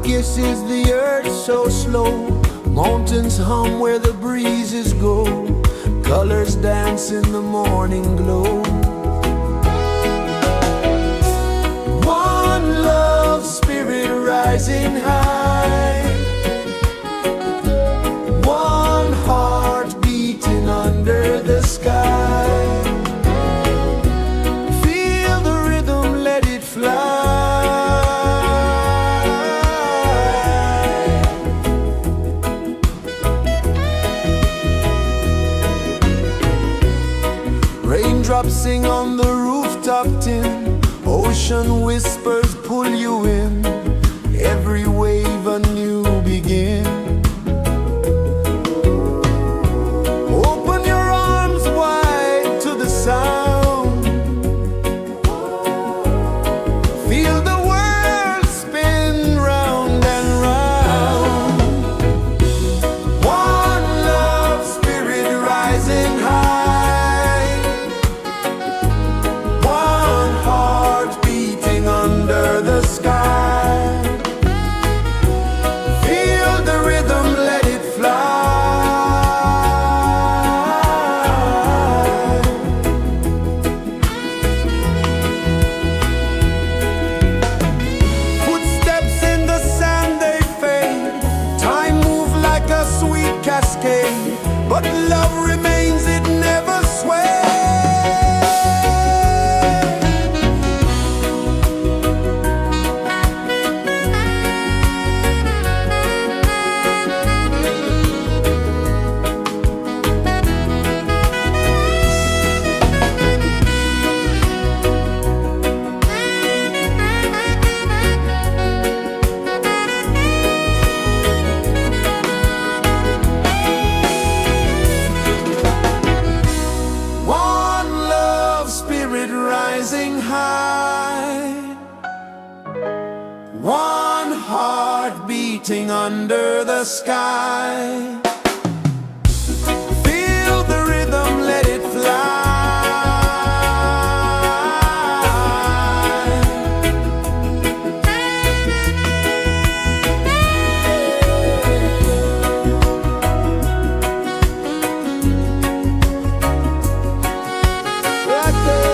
kisses the earth so slow. Mountains hum where the breezes go. Colors dance in the morning glow. One love spirit rising high. One heart beating under the sky. Feel the rhythm, let it fly. Raindrops sing on the rooftop tin. Ocean whispers pull you in. Every wave a new begin. Open your arms wide to the sound. Feel the world spin round and round. One love spirit rising high. One heart beating under the sky. Feel the rhythm, let it fly. Footsteps in the sand, they fade. Time moves like a sweet cascade, but love remains, it never sways. One love spirit rising high. One heart beating under the sky. Feel the rhythm, let it fly. Right there.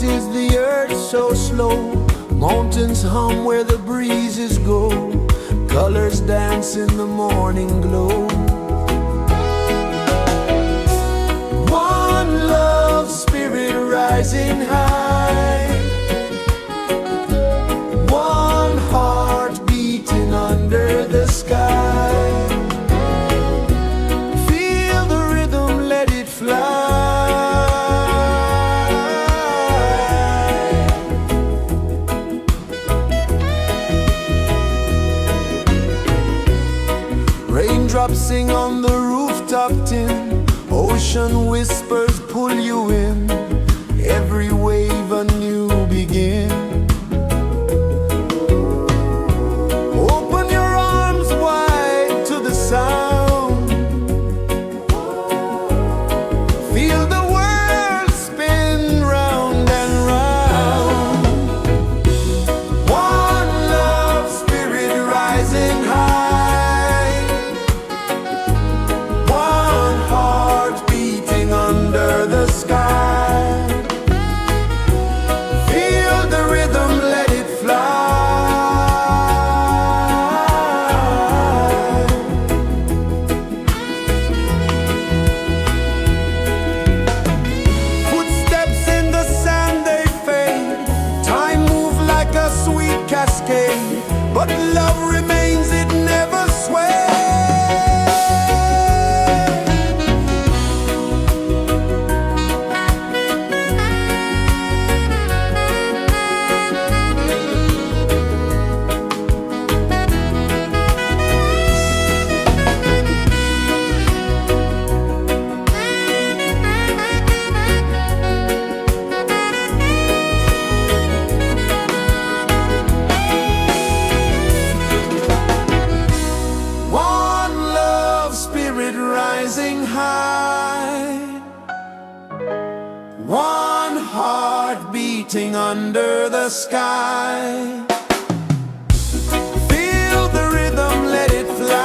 is the earth so slow. Mountains hum where the breezes go. Colors dance in the morning glow. One love spirit rising high. One heart beating under the sky. Feel the rhythm, let it fly. Raindrops sing on the rooftop tin. Ocean whispers pull you in. Every wave a new begin. Open your arms wide to the sound. Feel the world spin round and round. One love spirit rising high. One heart beating under the sky. Feel the rhythm, let it fly. Footsteps in the sand, they fade. Time moves like a sweet cascade, but love remains, it never sways. One love spirit rising high. One heart beating under the sky. Feel the rhythm, let it fly.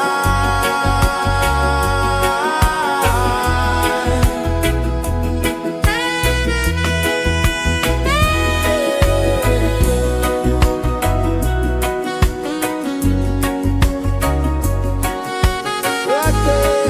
Right there.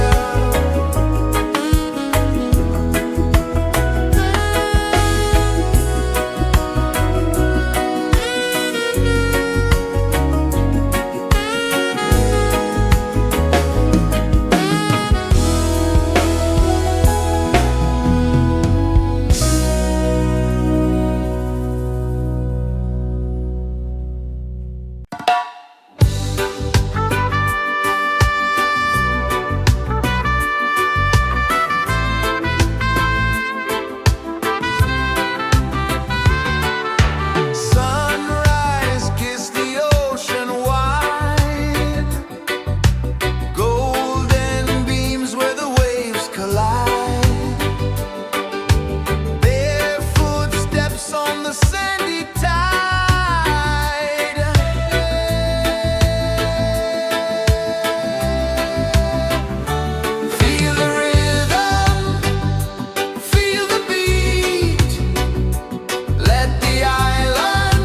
Sunrise, kiss the ocean wide. Golden beams where the waves collide. Bare footsteps on the sandy tide. Feel the rhythm, feel the beat. Let the island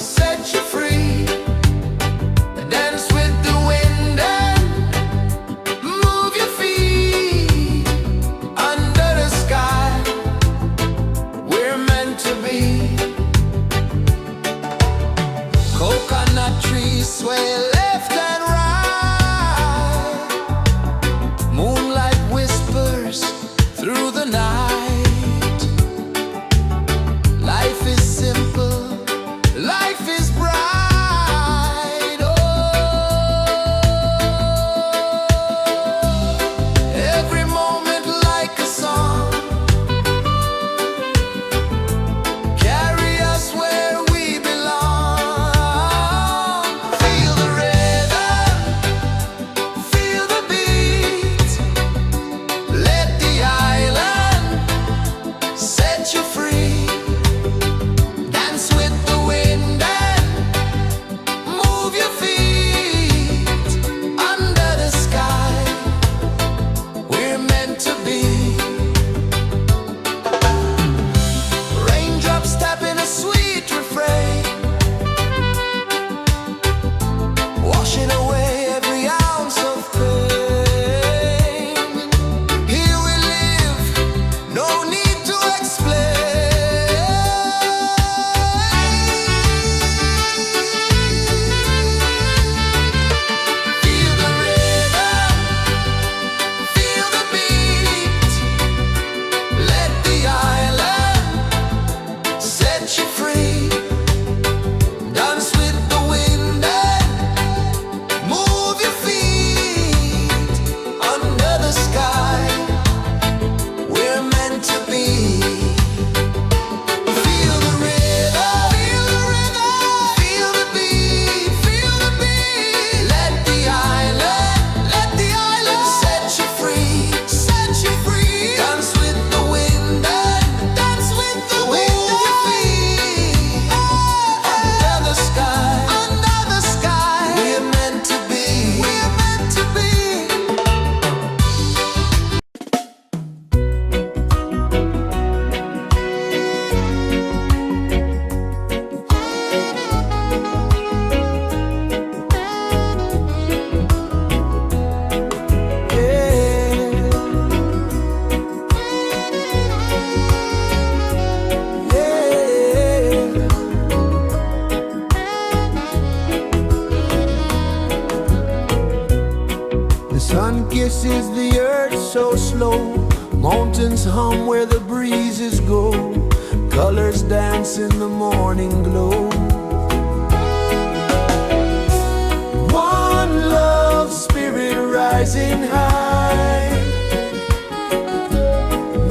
set you free. Dance with the wind and move your feet. Under the sky, we're meant to be. Coconut trees sway left and right. Moonlight whispers through the night. Life is simple, life is bright. Oh, every moment like a song. Carry us where we belong. Feel the rhythm, feel the beat. Let the island set you free. Dance with the wind and rejoices the earth so slow. Mountains hum where the breezes go. Colors dance in the morning glow. One love spirit rising high.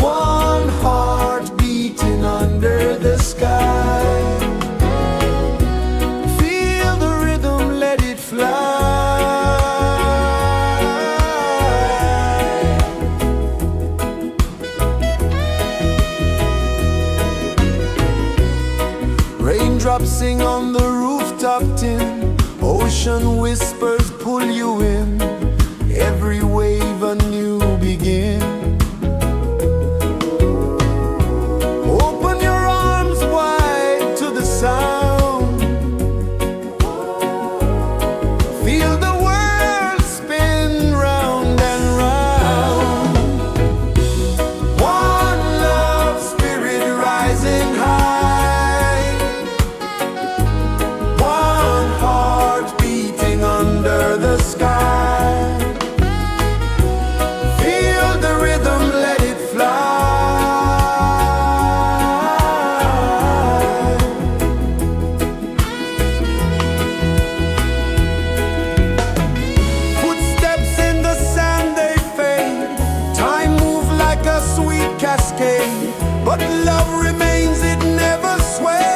One heart beating under the sky. Feel the rhythm, let it fly. Raindrops sing on the rooftop tin. Ocean whispers pull you in. Every wave a new begin. Open your arms wide to the sound. Feel the world spin round and round. One love spirit rising high. One heart beating under the sky. Feel the rhythm, let it fly. Footsteps in the sand, they fade. Time moves like a sweet cascade, but love remains, it never sways.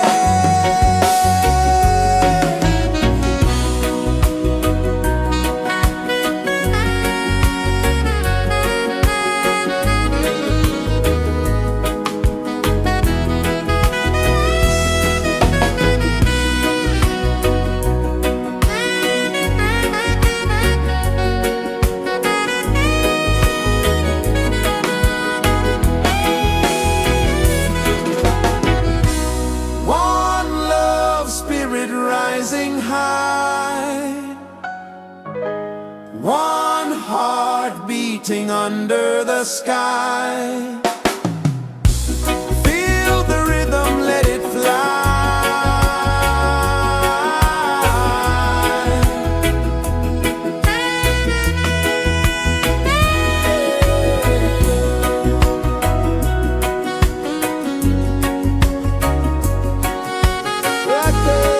One love spirit rising high. One heart beating under the sky. Feel the rhythm, let it fly. Right there.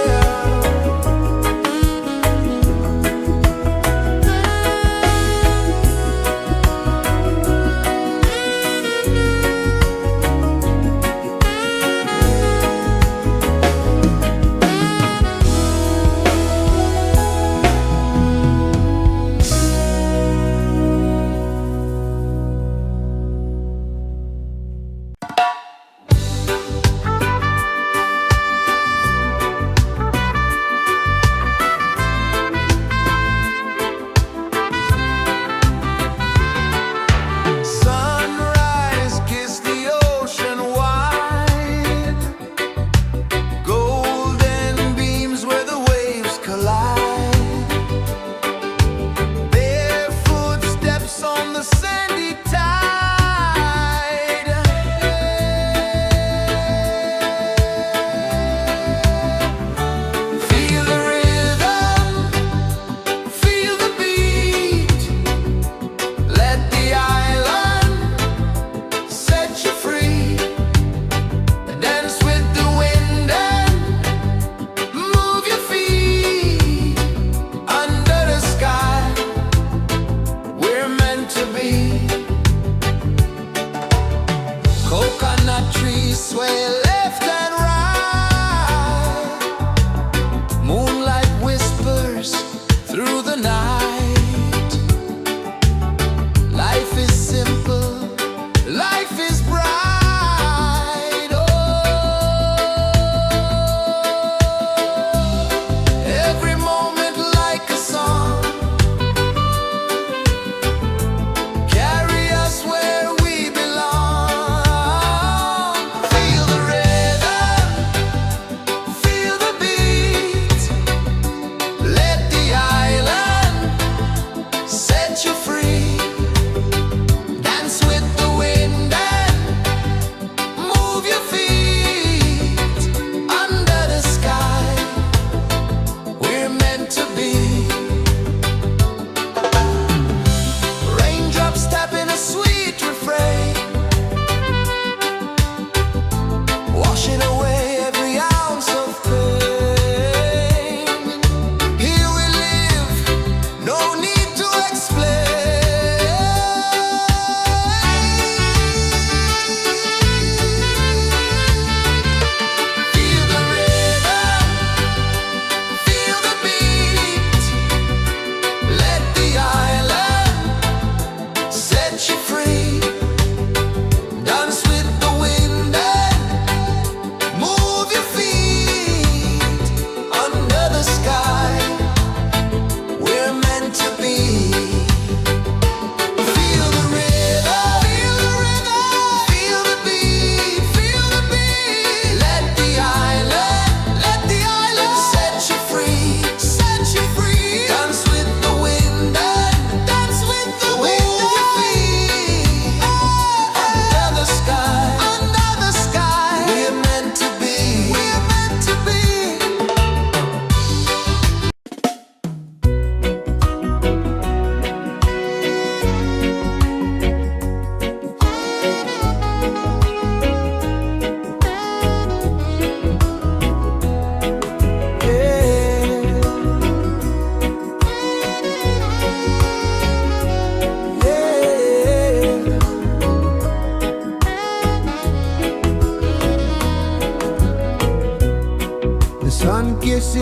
yes,